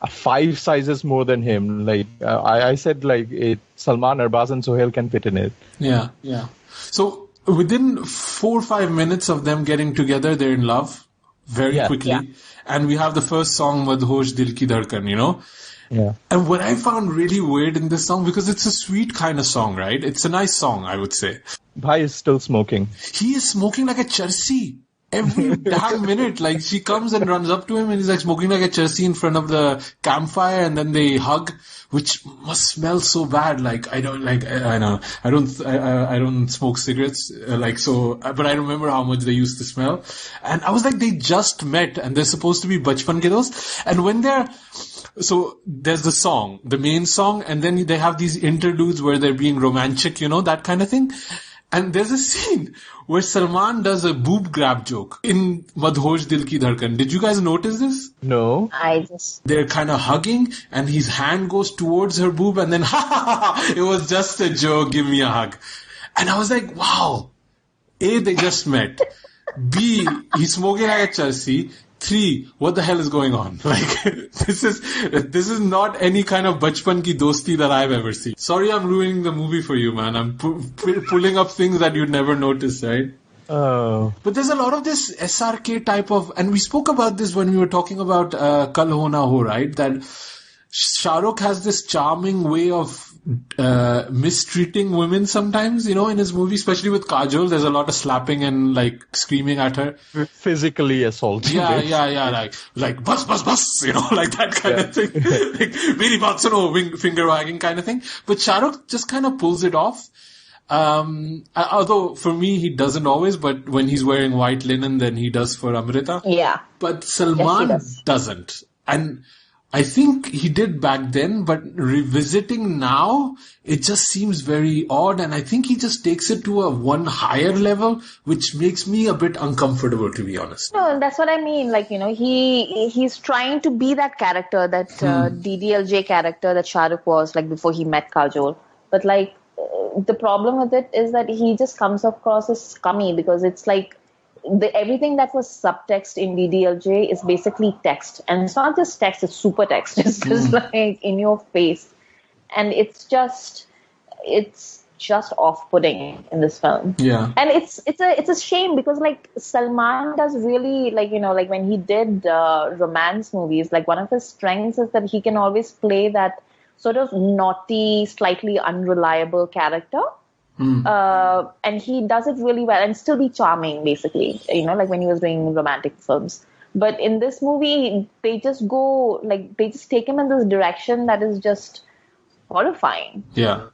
C: 5 sizes more than him. Like, I said, like, Salman, Arbaz, and Sohail can fit in it.
A: Yeah, yeah. So within 4 or 5 minutes of them getting together, they're in love very quickly. Yeah. And we have the first song, Madhosh Dil Ki Dhadkan,
C: Yeah.
A: And what I found really weird in this song, because it's a sweet kind of song, right? It's a nice song, I would say.
C: Bhai is still smoking.
A: He is smoking like a charsi. Every damn minute, like, she comes and runs up to him and he's like smoking like a charsi in front of the campfire, and then they hug, which must smell so bad. Like, I don't smoke cigarettes, but I remember how much they used to smell. And I was like, they just met and they're supposed to be bachpan ke dost. And when so there's the song, the main song, and then they have these interludes where they're being romantic, that kind of thing. And there's a scene where Salman does a boob grab joke in Madhosh Dil Ki Dhadkan. Did you guys notice this?
C: No.
A: They're kind of hugging and his hand goes towards her boob and then, it was just a joke, give me a hug. And I was like, wow. A, they just met. B, he's smoking like a charsi. 3, what the hell is going on? Like, this is not any kind of bachpan ki dosti that I've ever seen. Sorry, I'm ruining the movie for you, man. I'm pulling up things that you'd never notice, right?
C: Oh.
A: But there's a lot of this SRK type of, and we spoke about this when we were talking about Kal Ho Na Ho, right? That Shah Rukh has this charming way of mistreating women sometimes, in his movie, especially with Kajol. There's a lot of slapping and like screaming at her.
C: Physically assaulting.
A: Yeah. Like bus, like that kind of thing. Like, meri baat suno, finger wagging kind of thing. But Shah Rukh just kind of pulls it off. Although for me, he doesn't always, but when he's wearing white linen, then he does for Amrita.
B: Yeah.
A: But Salman doesn't. And I think he did back then, but revisiting now, it just seems very odd. And I think he just takes it to a one higher level, which makes me a bit uncomfortable, to be honest.
B: No, that's what I mean. Like, he's trying to be that character, that DDLJ character that Shah Rukh was, like, before he met Kajol. But, like, the problem with it is that he just comes across as scummy, because it's like, everything that was subtext in DDLJ is basically text. And it's not just text, it's super text. It's just like in your face. And it's just off-putting in this film.
A: Yeah.
B: And it's a shame, because like Salman does really, like, like when he did romance movies, like one of his strengths is that he can always play that sort of naughty, slightly unreliable character. And he does it really well and still be charming, basically, like when he was doing romantic films. But in this movie, they just take him in this direction that is just horrifying.
A: Yeah.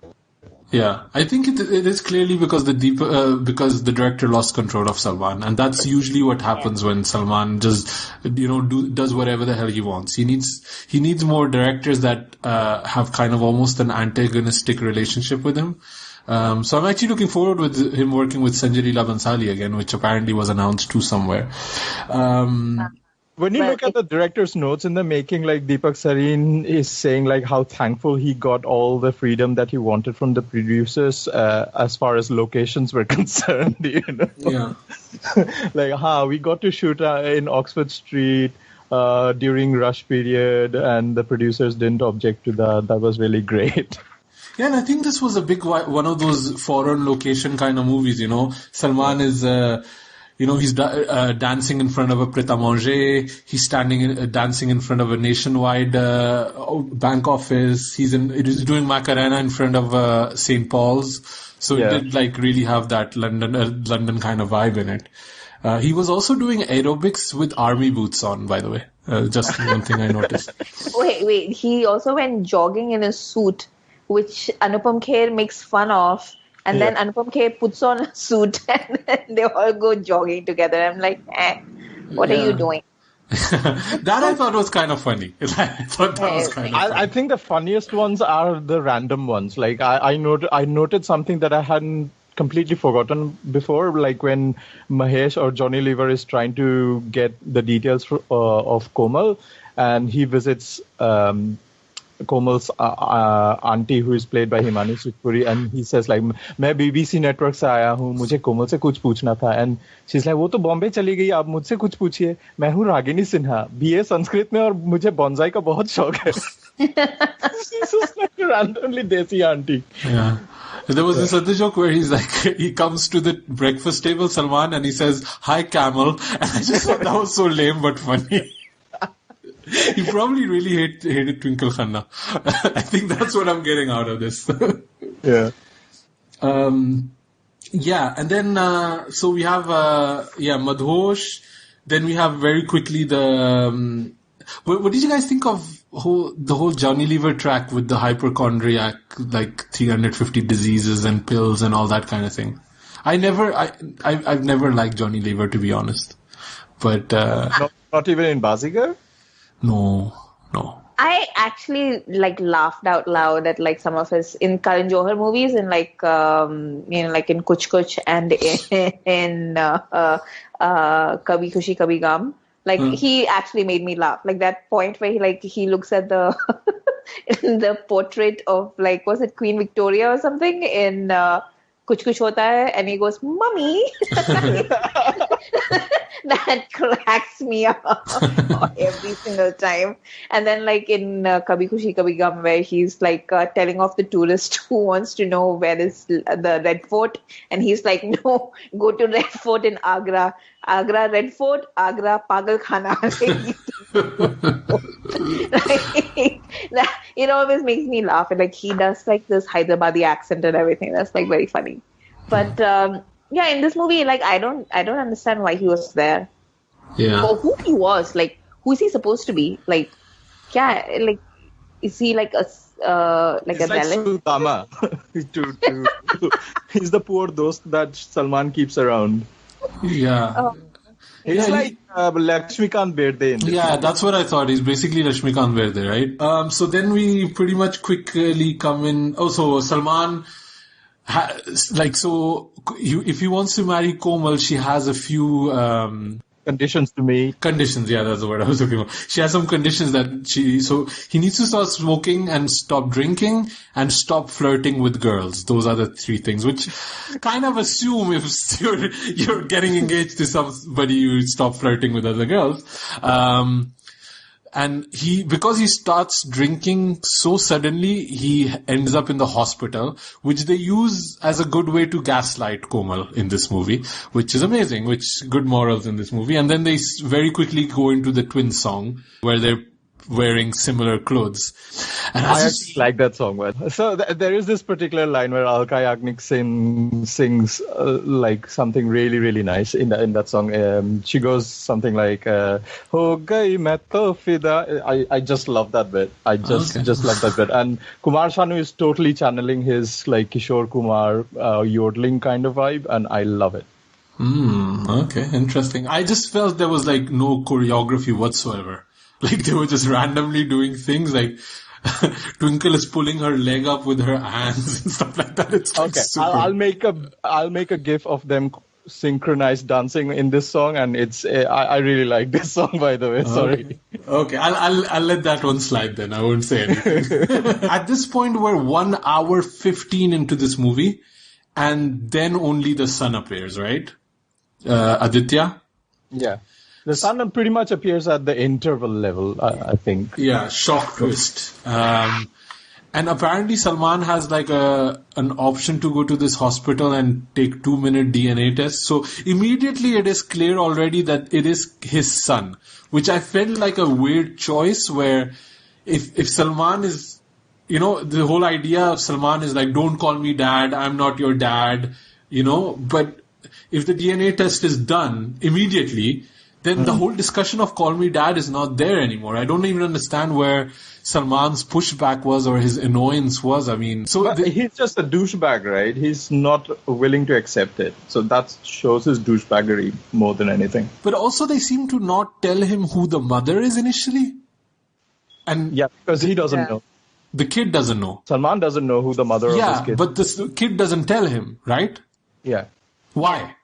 A: I think it is clearly because because the director lost control of Salman, and that's usually what happens when Salman just does whatever the hell he wants. He needs more directors that have kind of almost an antagonistic relationship with him. So I'm actually looking forward with him working with Sanjay Leela Bhansali again, which apparently was announced too somewhere.
C: When you look at the director's notes in the making, like Deepak Sareen is saying like how thankful he got all the freedom that he wanted from the producers as far as locations were concerned.
A: Yeah.
C: Like, we got to shoot in Oxford Street during rush period, and the producers didn't object to that. That was really great.
A: Yeah, and I think this was a big one of those foreign location kind of movies, Salman is, he's dancing in front of a Pret a Manger. He's dancing in front of a nationwide bank office. He's doing Macarena in front of St. Paul's. So it did like really have that London kind of vibe in it. He was also doing aerobics with army boots on, by the way. Just one thing I noticed.
B: Wait. He also went jogging in his suit, which Anupam Kher makes fun of. And then Anupam Kher puts on a suit and then they all go jogging together. I'm like, what are you doing?
A: That I thought was kind of funny. I thought that was kind of funny.
C: I think the funniest ones are the random ones. Like I noted something that I hadn't completely forgotten before, like when Mahesh or Johnny Lever is trying to get the details of Komal, and he visits Komal's auntie, who is played by Himani Sujpuri, and he says like, मैं BBC network से आया हूँ, मुझे कोमल से कुछ पूछना था, and she's like, वो तो बॉम्बे चली गई, आप मुझसे कुछ पूछिए, मैं हूँ रागिनी सिन्हा, BA संस्कृत में और मुझे बॉन्जाई का बहुत शौक है. She's just like a randomly desi auntie.
A: Yeah. There was this other joke where he comes to the breakfast table, Salman, and he says, "Hi, camel," and I just thought that was so lame but funny. He probably really hated Twinkle Khanna. I think that's what I'm getting out of this.
C: Yeah.
A: Yeah, and then so we have Madhosh. Then we have very quickly the. What did you guys think of the whole Johnny Lever track with the hypochondriac, like 350 diseases and pills and all that kind of thing? I've never liked Johnny Lever, to be honest. But
C: not even in Bazigar?
A: No.
B: I actually laughed out loud at some of his in Karan Johar movies, in like in Kuch Kuch and in Kabhi Khushi Kabhi Gum. He actually made me laugh. Like that point where he looks at the the portrait of was it Queen Victoria or something in Kuch Kuch Hota Hai, and he goes, "Mummy." That cracks me up every single time. And then in Kabhi Khushi Kabhi Gum, where he's telling off the tourist who wants to know where is the Red Fort, and he's like, "No, go to Red Fort in Agra. Agra Red Fort, Agra Pagal Khana."
D: It always makes me laugh. And like he does like this Hyderabadi accent and everything. That's like very funny. But yeah, in this movie, like I don't understand why he was there.
A: Yeah.
D: Or who he was. Like who is he supposed to be? Like, yeah, like is he like a villain?
C: Sultana. He's the poor dost that Salman keeps around.
A: Yeah.
D: Oh.
C: He's like Laxmikant Berde.
A: Yeah, that's what I thought. He's basically Laxmikant Berde, right? So then we pretty much quickly come in. Oh, so Salman, if he wants to marry Komal, she has a few
C: conditions to meet.
A: Conditions, yeah, that's the word I was looking for. She has some conditions so he needs to start smoking and stop drinking and stop flirting with girls. Those are the three things, which kind of assume if you're getting engaged to somebody, you stop flirting with other girls. And because he starts drinking so suddenly, he ends up in the hospital, which they use as a good way to gaslight Komal in this movie, which is amazing, good morals in this movie. And then they very quickly go into the twin song where they're wearing similar clothes. And
C: I actually like that song. But so there is this particular line where Alka Yagnik sings like something really, really nice in that song. She goes something like, "Ho gayi main to fida." I just love that bit. I just love that bit. And Kumar Sanu is totally channeling his like Kishore Kumar yodeling kind of vibe, and I love it.
A: Okay, interesting. I just felt there was like no choreography whatsoever. Like they were just randomly doing things like Twinkle is pulling her leg up with her hands and stuff like that. It's like super.
C: I'll make a gif of them synchronized dancing in this song, and it's I really like this song, by the way. Sorry.
A: Okay, I'll let that one slide then. I won't say anything. At this point, we're 1 hour 15 into this movie, and then only the sun appears, right? Aditya?
C: Yeah. The sun pretty much appears at the interval level, I think.
A: Yeah, shock twist. And apparently Salman has like an option to go to this hospital and take 2-minute DNA tests. So immediately it is clear already that it is his son, which I felt like a weird choice where if Salman is, the whole idea of Salman is like, don't call me dad, I'm not your dad, but if the DNA test is done immediately, then the whole discussion of call me dad is not there anymore. I don't even understand where Salman's pushback was or his annoyance was. I mean,
C: he's just a douchebag, right? He's not willing to accept it. So that shows his douchebaggery more than anything.
A: But also they seem to not tell him who the mother is initially. And
C: yeah, because he doesn't know.
A: The kid doesn't know.
C: Salman doesn't know who the mother of his kid is.
A: Yeah, but the kid doesn't tell him, right?
C: Yeah.
A: Why?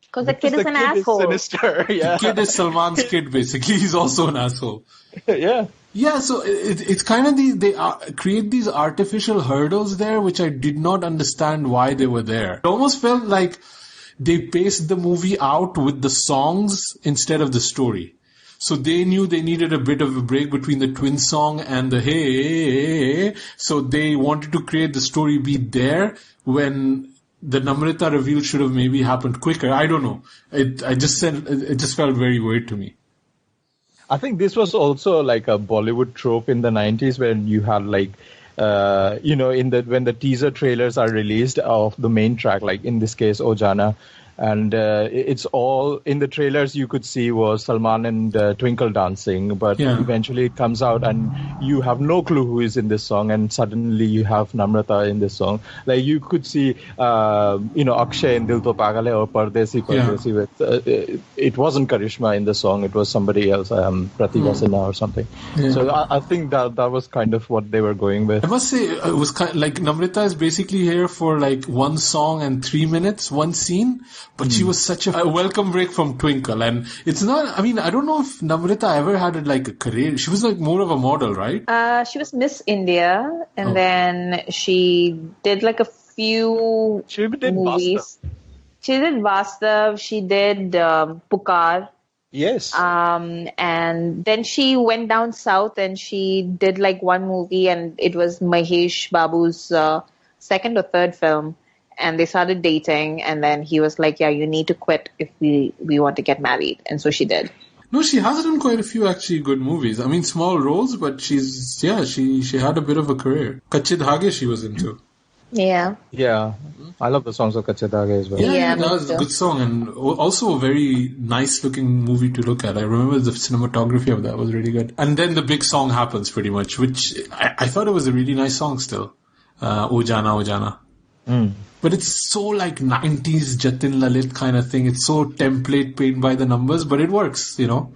D: Because the kid is an asshole.
C: Sinister. Yeah.
A: The kid is Salman's kid, basically. He's also an asshole.
C: Yeah.
A: Yeah, so it's kind of they create these artificial hurdles there, which I did not understand why they were there. It almost felt like they paced the movie out with the songs instead of the story. So they knew they needed a bit of a break between the twin song and the hey. So they wanted to create the story beat there when the Namrata reveal should have maybe happened quicker. I don't know. It just felt very weird to me.
C: I think this was also like a Bollywood trope in the 90s when you had like, when the teaser trailers are released of the main track, like in this case, Ojana. And it's all in the trailers you could see was Salman and Twinkle dancing, but eventually it comes out and you have no clue who is in this song, and suddenly you have Namrata in this song. Like you could see, Akshay in Dil To Pagal Hai or Pardesi. It wasn't Karishma in the song; it was somebody else, Pratika Sinha or something. Yeah. So I think that was kind of what they were going with.
A: I must say, it was kind of like Namrata is basically here for like one song and 3 minutes, one scene. But she was such a welcome break from Twinkle. And it's not, I don't know if Namrata ever had like a career. She was like more of a model, right?
D: She was Miss India. And then she did like a few movies. She did Vastav. She did Pukar.
C: Yes.
D: And then she went down south and she did like one movie, and it was Mahesh Babu's second or third film. And they started dating, and then he was like, yeah, you need to quit if we want to get married. And so she did.
A: No, she has done quite a few actually good movies. I mean, small roles, but she had a bit of a career. Kache Dhage she was into.
D: Yeah.
C: Yeah. I love the songs of Kache Dhage as well.
A: Yeah, that was a good song and also a very nice looking movie to look at. I remember the cinematography of that was really good. And then the big song happens pretty much, which I thought it was a really nice song still. O Jana, O Jana. But it's so like 90s Jatin Lalit kind of thing. It's so template paint by the numbers, but it works, you know.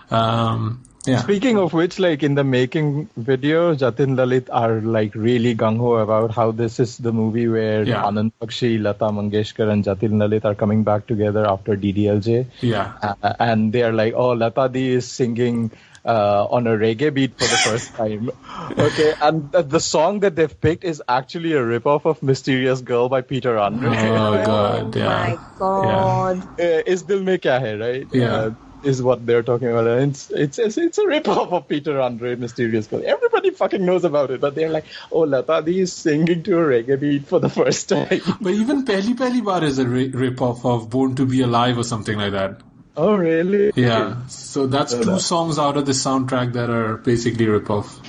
A: Yeah.
C: Speaking of which, like in the making video, Jatin Lalit are like really gung-ho about how this is the movie where Anand Bakshi, Lata Mangeshkar and Jatin Lalit are coming back together after DDLJ.
A: Yeah.
C: And they're like, oh, Lata Di is singing on a reggae beat for the first time. Okay, and the song that they've picked is actually a ripoff of Mysterious Girl by Peter Andre.
A: Oh, God, yeah.
D: My God.
C: Is Dil Mein Kya Hai, right?
A: Yeah.
C: Is what they're talking about. And it's a ripoff of Peter Andre, Mysterious Girl. Everybody fucking knows about it, but they're like, oh, Lata Di is singing to a reggae beat for the first time.
A: But even Pehli Pehli Baar is a ripoff of Born to Be Alive or something like that.
C: Oh, really?
A: Yeah. So that's two songs out of the soundtrack that are basically ripoffs.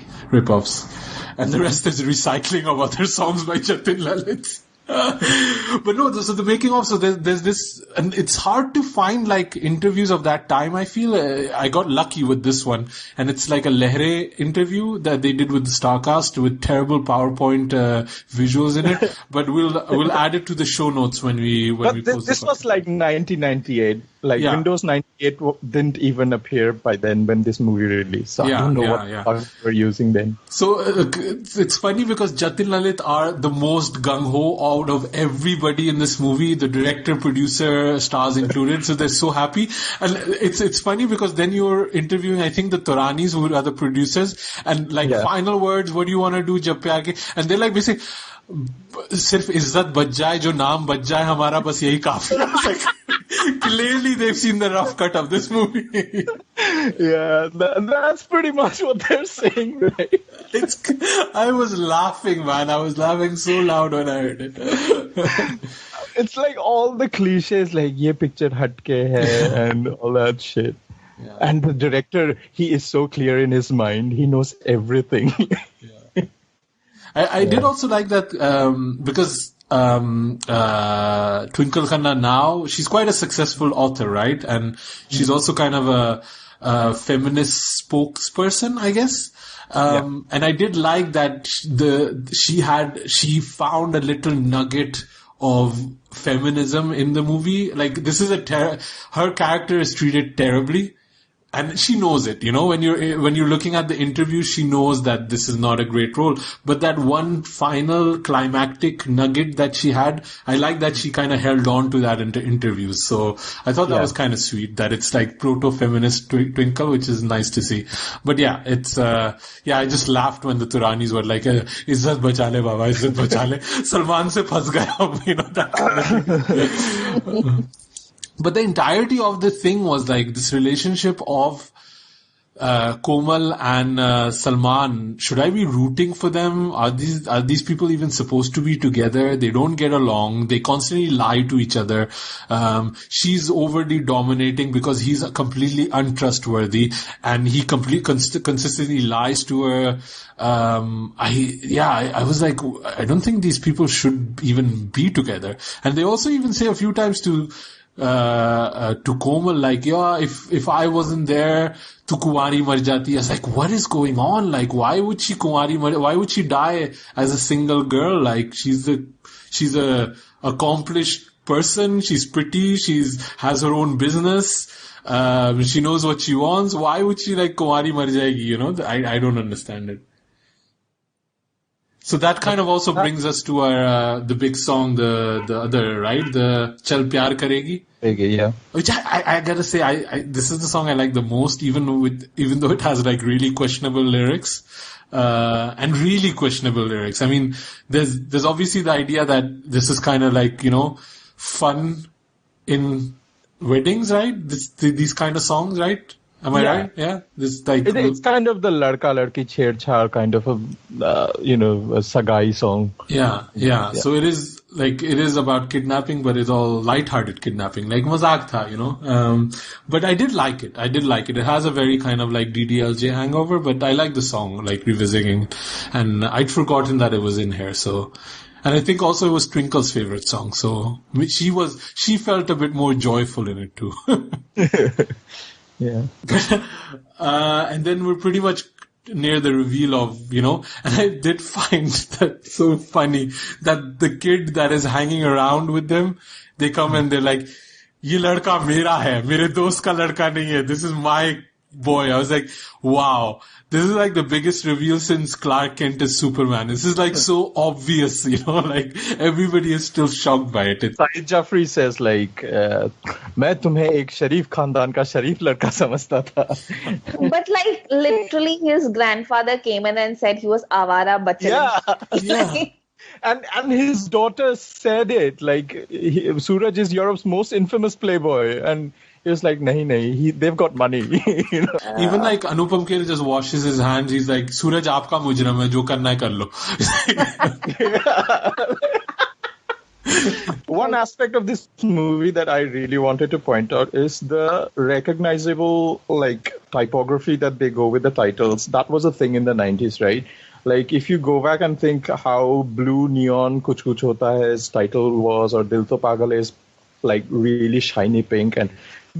A: And the rest is recycling of other songs by Jatin Lalit. But no, so the making of, so there's this, and it's hard to find like interviews of that time. I feel I got lucky with this one, and it's like a Lehre interview that they did with the Starcast with terrible PowerPoint visuals in it. But we'll add it to the show notes when we post
C: this was like 1998. Like Windows 98 didn't even appear by then when this movie released. So I don't know what we're using then.
A: So it's funny because Jatin Lalit are the most gung-ho out of everybody in this movie, the director, producer, stars included. So they're so happy. And it's funny because then you're interviewing, I think, the Toranis who are the producers, and like final words, what do you want to do, Jab Pyaar Ke? And they're like basically, सिर्फ इज्जत बच जाए जो नाम बच जाए हमारा बस यही काफी है. Clearly they've seen the rough cut of this movie.
C: Yeah, that's pretty much what they're saying, right?
A: I was laughing, man. I was laughing so loud when I heard it.
C: It's like all the cliches, like ye picture hatke hai and all that shit. Yeah. And the director, he is so clear in his mind. He knows everything.
A: I did also like that because Twinkle Khanna now, she's quite a successful author, right? And she's also kind of a feminist spokesperson, I guess. And I did like that she found a little nugget of feminism in the movie. Like this is her character is treated terribly. And she knows it, you know, when you're looking at the interview, she knows that this is not a great role. But that one final climactic nugget that she had, I like that she kind of held on to that into interviews. So I thought that was kind of sweet, that it's like proto-feminist Twinkle, which is nice to see. But yeah, it's, I just laughed when the Turanis were like, Izzat bacha le baba, Izzat bacha le. Salman se phas gaya, you know, that kind of thing. But the entirety of the thing was like this relationship of Komal and Salman. Should I be rooting for them? Are these people even supposed to be together? They don't get along. They constantly lie to each other. She's overly dominating because he's completely untrustworthy, and he consistently lies to her. I was like, I don't think these people should even be together. And they also even say a few times to Komal, like, if I wasn't there, to Kuwari mar jati. I was like, what is going on? Like, why would she why would she die as a single girl? Like, she's a accomplished person. She's pretty. Has her own business. She knows what she wants. Why would she like Kuwari mar jayegi? You know, I don't understand it. So that kind of also brings us to our the big song, the other, right? The Chal Pyaar Karegi.
C: Yeah.
A: Which I gotta say, this is the song I like the most, even though it has like really questionable lyrics, and really questionable lyrics. I mean, there's obviously the idea that this is kind of like, you know, fun in weddings, right? These kind of songs, right? Am I right? Yeah. This like
C: it's kind of the ladka ladki chhed-chhad kind of a a sagai song.
A: Yeah. So it is about kidnapping, but it's all light-hearted kidnapping, like mazak tha, But I did like it. It has a very kind of like DDLJ hangover, but I like the song, like revisiting, and I'd forgotten that it was in here. So, and I think also it was Twinkle's favorite song. So she felt a bit more joyful in it too.
C: Yeah.
A: And then we're pretty much near the reveal of, and I did find that so funny that the kid that is hanging around with them, they come and they're like, "Ye ladka mera hai, mere dost ka ladka nahi hai. This is my boy." I was like, wow, this is like the biggest reveal since Clark Kent is Superman. This is like so obvious, like everybody is still shocked by it.
C: Syed Jaffrey says like, "मैं तुम्हें एक शरीफ खानदान का शरीफ लड़का समझता था."
D: But like literally his grandfather came in and said he was Avara Bachchan.
C: Yeah. And his daughter said it, like, Suraj is Europe's most infamous playboy, and he was like, nahi, they've got money.
A: Even like Anupam Kher just washes his hands. He's like, Suraj, aapka mujram hai, jo karna hai kar lo.
C: One aspect of this movie that I really wanted to point out is the recognizable like typography that they go with the titles. That was a thing in the 90s, right? Like if you go back and think how blue neon Kuch Kuch Hota Hai's title was, or Dil To Pagal is like really shiny pink, and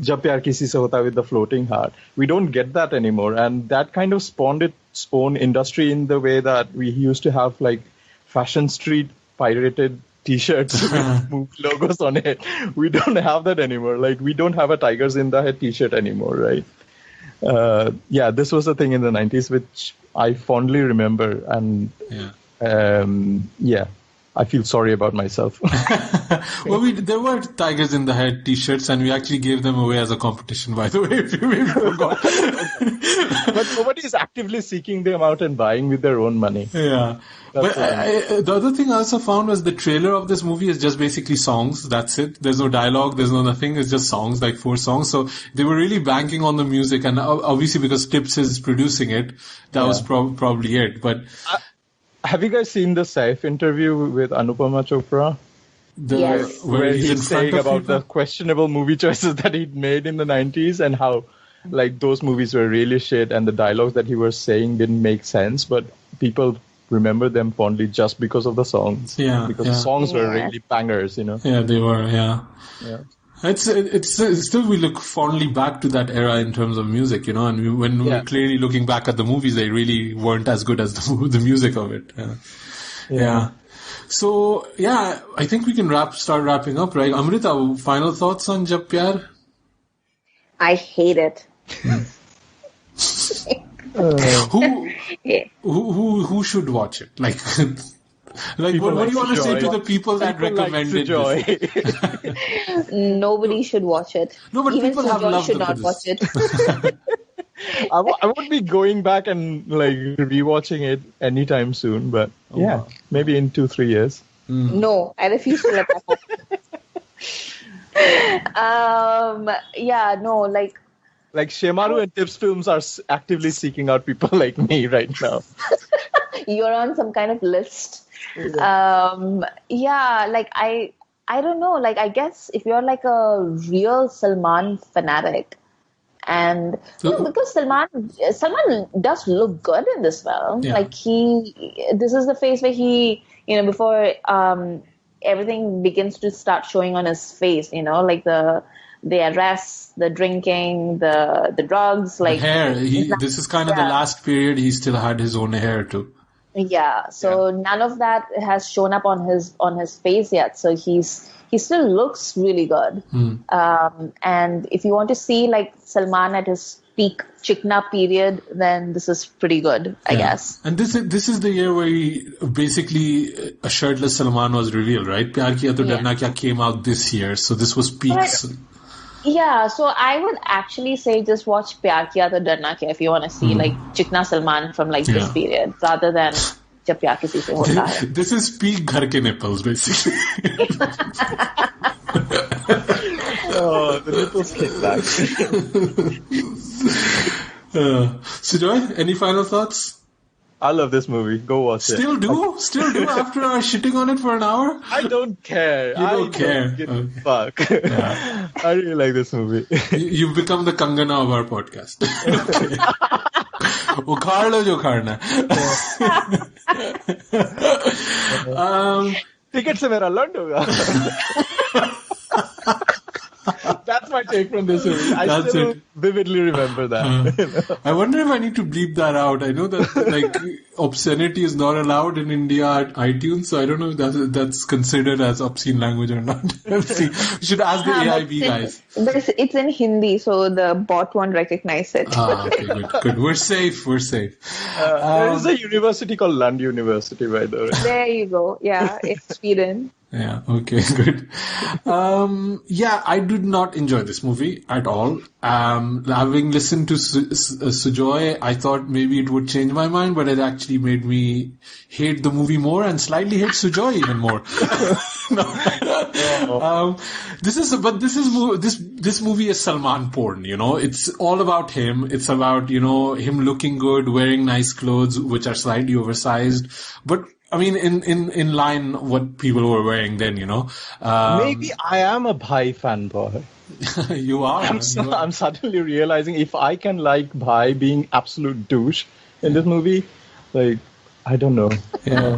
C: Jab Pyaar Kisise Hota with the floating heart. We don't get that anymore, and that kind of spawned its own industry in the way that we used to have like Fashion Street pirated T-shirts with movie logos on it. We don't have that anymore. Like we don't have a Tigers in the Head T-shirt anymore, right? This was a thing in the 90s which I fondly remember, and I feel sorry about myself.
A: Well, there were Tigers in the Head T-shirts, and we actually gave them away as a competition, by the way, if you maybe forgot.
C: But nobody is actively seeking them out and buying with their own money.
A: Yeah. But the other thing I also found was the trailer of this movie is just basically songs. That's it. There's no dialogue. There's no nothing. It's just songs, like 4 songs. So they were really banking on the music. And obviously because Tips is producing it, that was probably it. But
C: have you guys seen the Saif interview with Anupama Chopra?
D: Yes.
C: Where he's saying about the questionable movie choices that he'd made in the 90s and how like those movies were really shit and the dialogues that he was saying didn't make sense, but people remember them fondly just because of the songs. Because the songs were really bangers,
A: Yeah, they were, yeah. It's still we look fondly back to that era in terms of music, and when we're clearly looking back at the movies, they really weren't as good as the music of it. Yeah. So, I think we can start wrapping up, right? Amrita, final thoughts on Jab Pyaar?
D: I hate it.
A: Who should watch it? Like what do you want to say to the people that recommended
C: Sujoy.
A: this?
D: Nobody should watch it.
A: No, but
D: even
A: people have
D: Sujoy
A: loved
D: should not watch it.
C: I won't be going back and like rewatching it anytime soon, but maybe in 2-3 years.
D: No, I refuse to let that happen. Like
C: Shemaru and Tips Films are actively seeking out people like me right now.
D: You're on some kind of list. I don't know. Like, I guess if you're like a real Salman fanatic, and because Salman does look good in this film. Yeah. Like this is the phase where he, before everything begins to start showing on his face. Like the arrests, the drinking, the drugs, like
A: the hair. This is kind of the last period he still had his own hair too.
D: Yeah, so none of that has shown up on his face yet. So he still looks really good. And if you want to see like Salman at his peak Chikna period, then this is pretty good, I guess.
A: And this is the year where basically a shirtless Salman was revealed, right? Pyaar Kiya To Darna Kya came out this year, so this was peaks.
D: Yeah, so I would actually say just watch Pyaar Kiya To Darna Kya if you want to see like Chikna Salman from like this period, rather than Jab Pyaar Kisise Hota Hai.
A: This is peak ghar ke nipples, basically.
C: The nipples came back.
A: Sujoy, any final thoughts?
C: I love this movie. Go watch
A: Still
C: it.
A: Still do after our shitting on it for an hour?
C: I don't care.
A: You don't care.
C: Don't give a fuck. Yeah. I really like this movie.
A: You've become the Kangana of our podcast. Ukhar lo jo kharna.
C: Ticket se mera lund hoga. That's my take from this movie. I still vividly remember that.
A: I wonder if I need to bleep that out. I know that like obscenity is not allowed in India at iTunes, so I don't know if that's considered as obscene language or not. Let's see. We should ask the AIB guys.
D: It's in Hindi, so the bot won't recognize it.
A: Okay, good. We're safe.
C: There is a university called Lund University, by the way.
D: There you go. Yeah, it's Sweden.
A: Yeah, okay, good. I did not enjoy this movie at all. Having listened to Sujoy, I thought maybe it would change my mind, but it actually made me hate the movie more and slightly hate Sujoy even more. This movie is Salman porn, it's all about him. It's about, him looking good, wearing nice clothes, which are slightly oversized, but I mean, in line what people were wearing then,
C: Maybe I am a Bhai fanboy.
A: You are.
C: I'm suddenly realizing if I can like Bhai being absolute douche in this movie, like, I don't know. Yeah.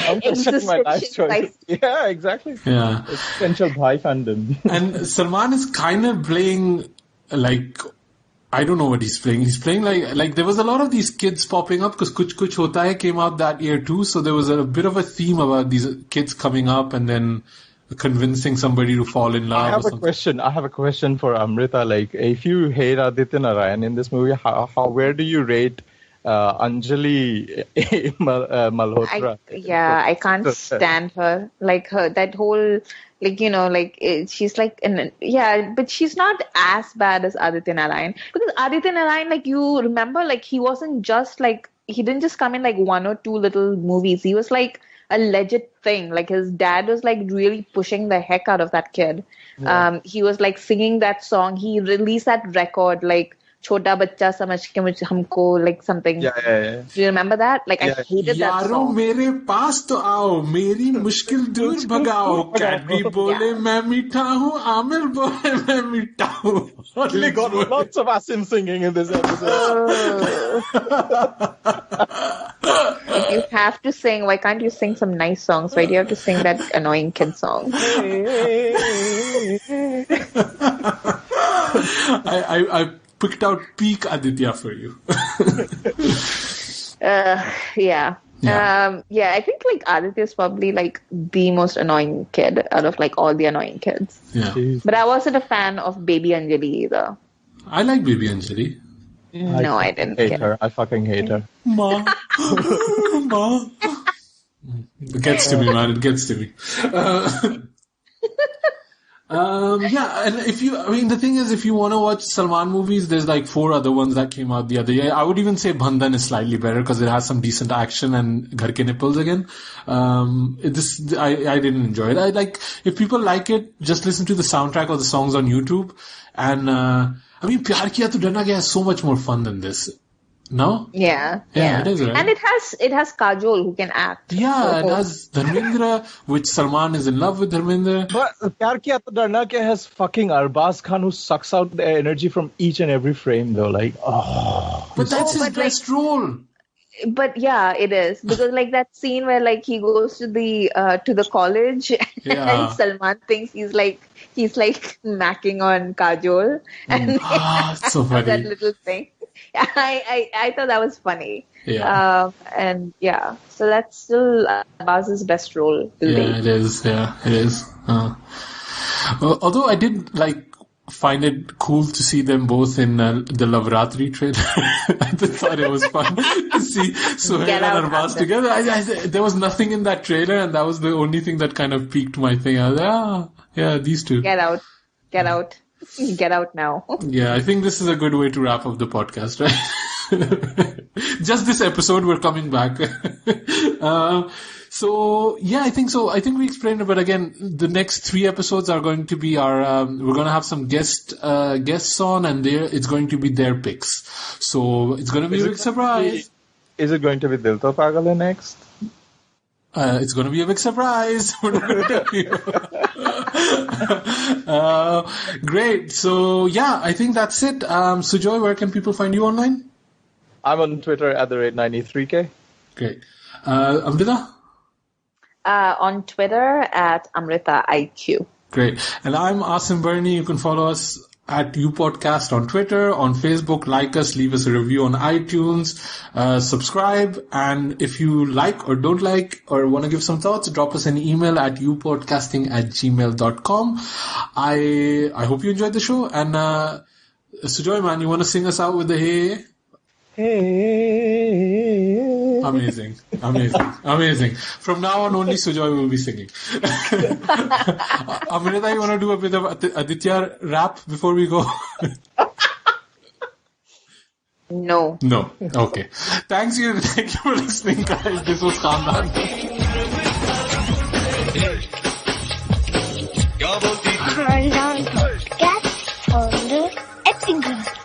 C: I'm just checking my life choice. Yeah, exactly.
A: Yeah.
C: Essential Bhai fandom.
A: And Salman is kind of playing like, I don't know what he's playing. He's playing like there was a lot of these kids popping up because Kuch Kuch Hota Hai came out that year too. So there was a bit of a theme about these kids coming up and then convincing somebody to fall in love.
C: I have a question for Amrita. Like, if you hate Aditya Narayan in this movie, where do you rate Anjali Malhotra?
D: I can't stand her. Like that whole. She's like, but she's not as bad as Aditya Narayan. Because Aditya Narayan, like, you remember, like, he wasn't just like, he didn't just come in like one or two little movies. He was like a legit thing. Like, his dad was like really pushing the heck out of that kid. Yeah. He was like singing that song. He released that record, like, Chota Bachcha Samajh Ke Mujhe Humko, like something.
C: Yeah.
D: Do you remember that? Like, I hated that song.
A: Yaro mere paas to aao, meri mushkil dur bhagao. Cadbury bole main meetha hu, Amir bole main meetha hu.
C: We got lots of Asim singing in this episode.
D: If you have to sing, why can't you sing some nice songs? Why do you have to sing that annoying kid song?
A: I picked out peak Aditya for you.
D: Yeah. I think like Aditya is probably like the most annoying kid out of like all the annoying kids.
A: Yeah.
D: But I wasn't a fan of Baby Anjali either.
A: I like Baby Anjali.
D: No, I didn't
C: hate her. I fucking hate her.
A: Ma. It gets to me, man. It gets to me. And the thing is, if you want to watch Salman movies, there's like 4 other ones that came out the other year. I would even say Bandhan is slightly better because it has some decent action and Ghar Ke Nipples again. I didn't enjoy it. If people like it, just listen to the soundtrack or the songs on YouTube. And, Pyaar Kiya To Darna Kya has so much more fun than this. No?
D: Yeah.
A: It is, right?
D: And it has Kajol who can act.
A: Yeah, it has Dharmendra, which Salman is in love with Dharmendra.
C: But Pyaar Kiya To Darna Kya has fucking Arbaz Khan who sucks out the energy from each and every frame though. Like,
A: But that's his best role.
D: But yeah, it is. Because like that scene where like he goes to the college and Salman thinks he's like macking on Kajol. And
A: so funny.
D: That little thing. I thought that was funny.
A: Yeah.
D: So that's still Abbas's best role.
A: It is. Yeah, it is. Although I did find it cool to see them both in the Lavratri trailer. I thought it was fun to see Sohail and Arbaz together. There was nothing in that trailer, and that was the only thing that kind of piqued my thing. I was like, these two.
D: Get out. Get out now.
A: Yeah, I think this is a good way to wrap up the podcast, right? Just this episode, we're coming back. So yeah, I think so. I think we explained it, but again, the next 3 episodes are going to be our. We're going to have some guests on, and it's going to be their picks. So it's going to be a big surprise.
C: Is it going to be Dil To Pagal Hai next?
A: It's going to be a big surprise. We're not going to tell you. Great. So yeah, I think that's it. Sujoy, where can people find you online?
C: I'm on Twitter at @93k.
A: Great. Amrita?
D: On Twitter at Amrita IQ.
A: Great. And I'm Asim Bernie. You can follow us at UPodcast on Twitter, on Facebook. Like us, leave us a review on iTunes, subscribe. And if you like or don't like or want to give some thoughts, drop us an email at upodcasting@gmail.com. I hope you enjoyed the show. And Sujoy, man, you want to sing us out with the hey? Hey. Amazing. From now on, only Sujoy will be singing. Amrita, you want to do a bit of Aditya rap before we go?
D: No.
A: Okay. Thank you for listening, guys. This was Khandaan.
I: Khandaan Podcast on the execrable.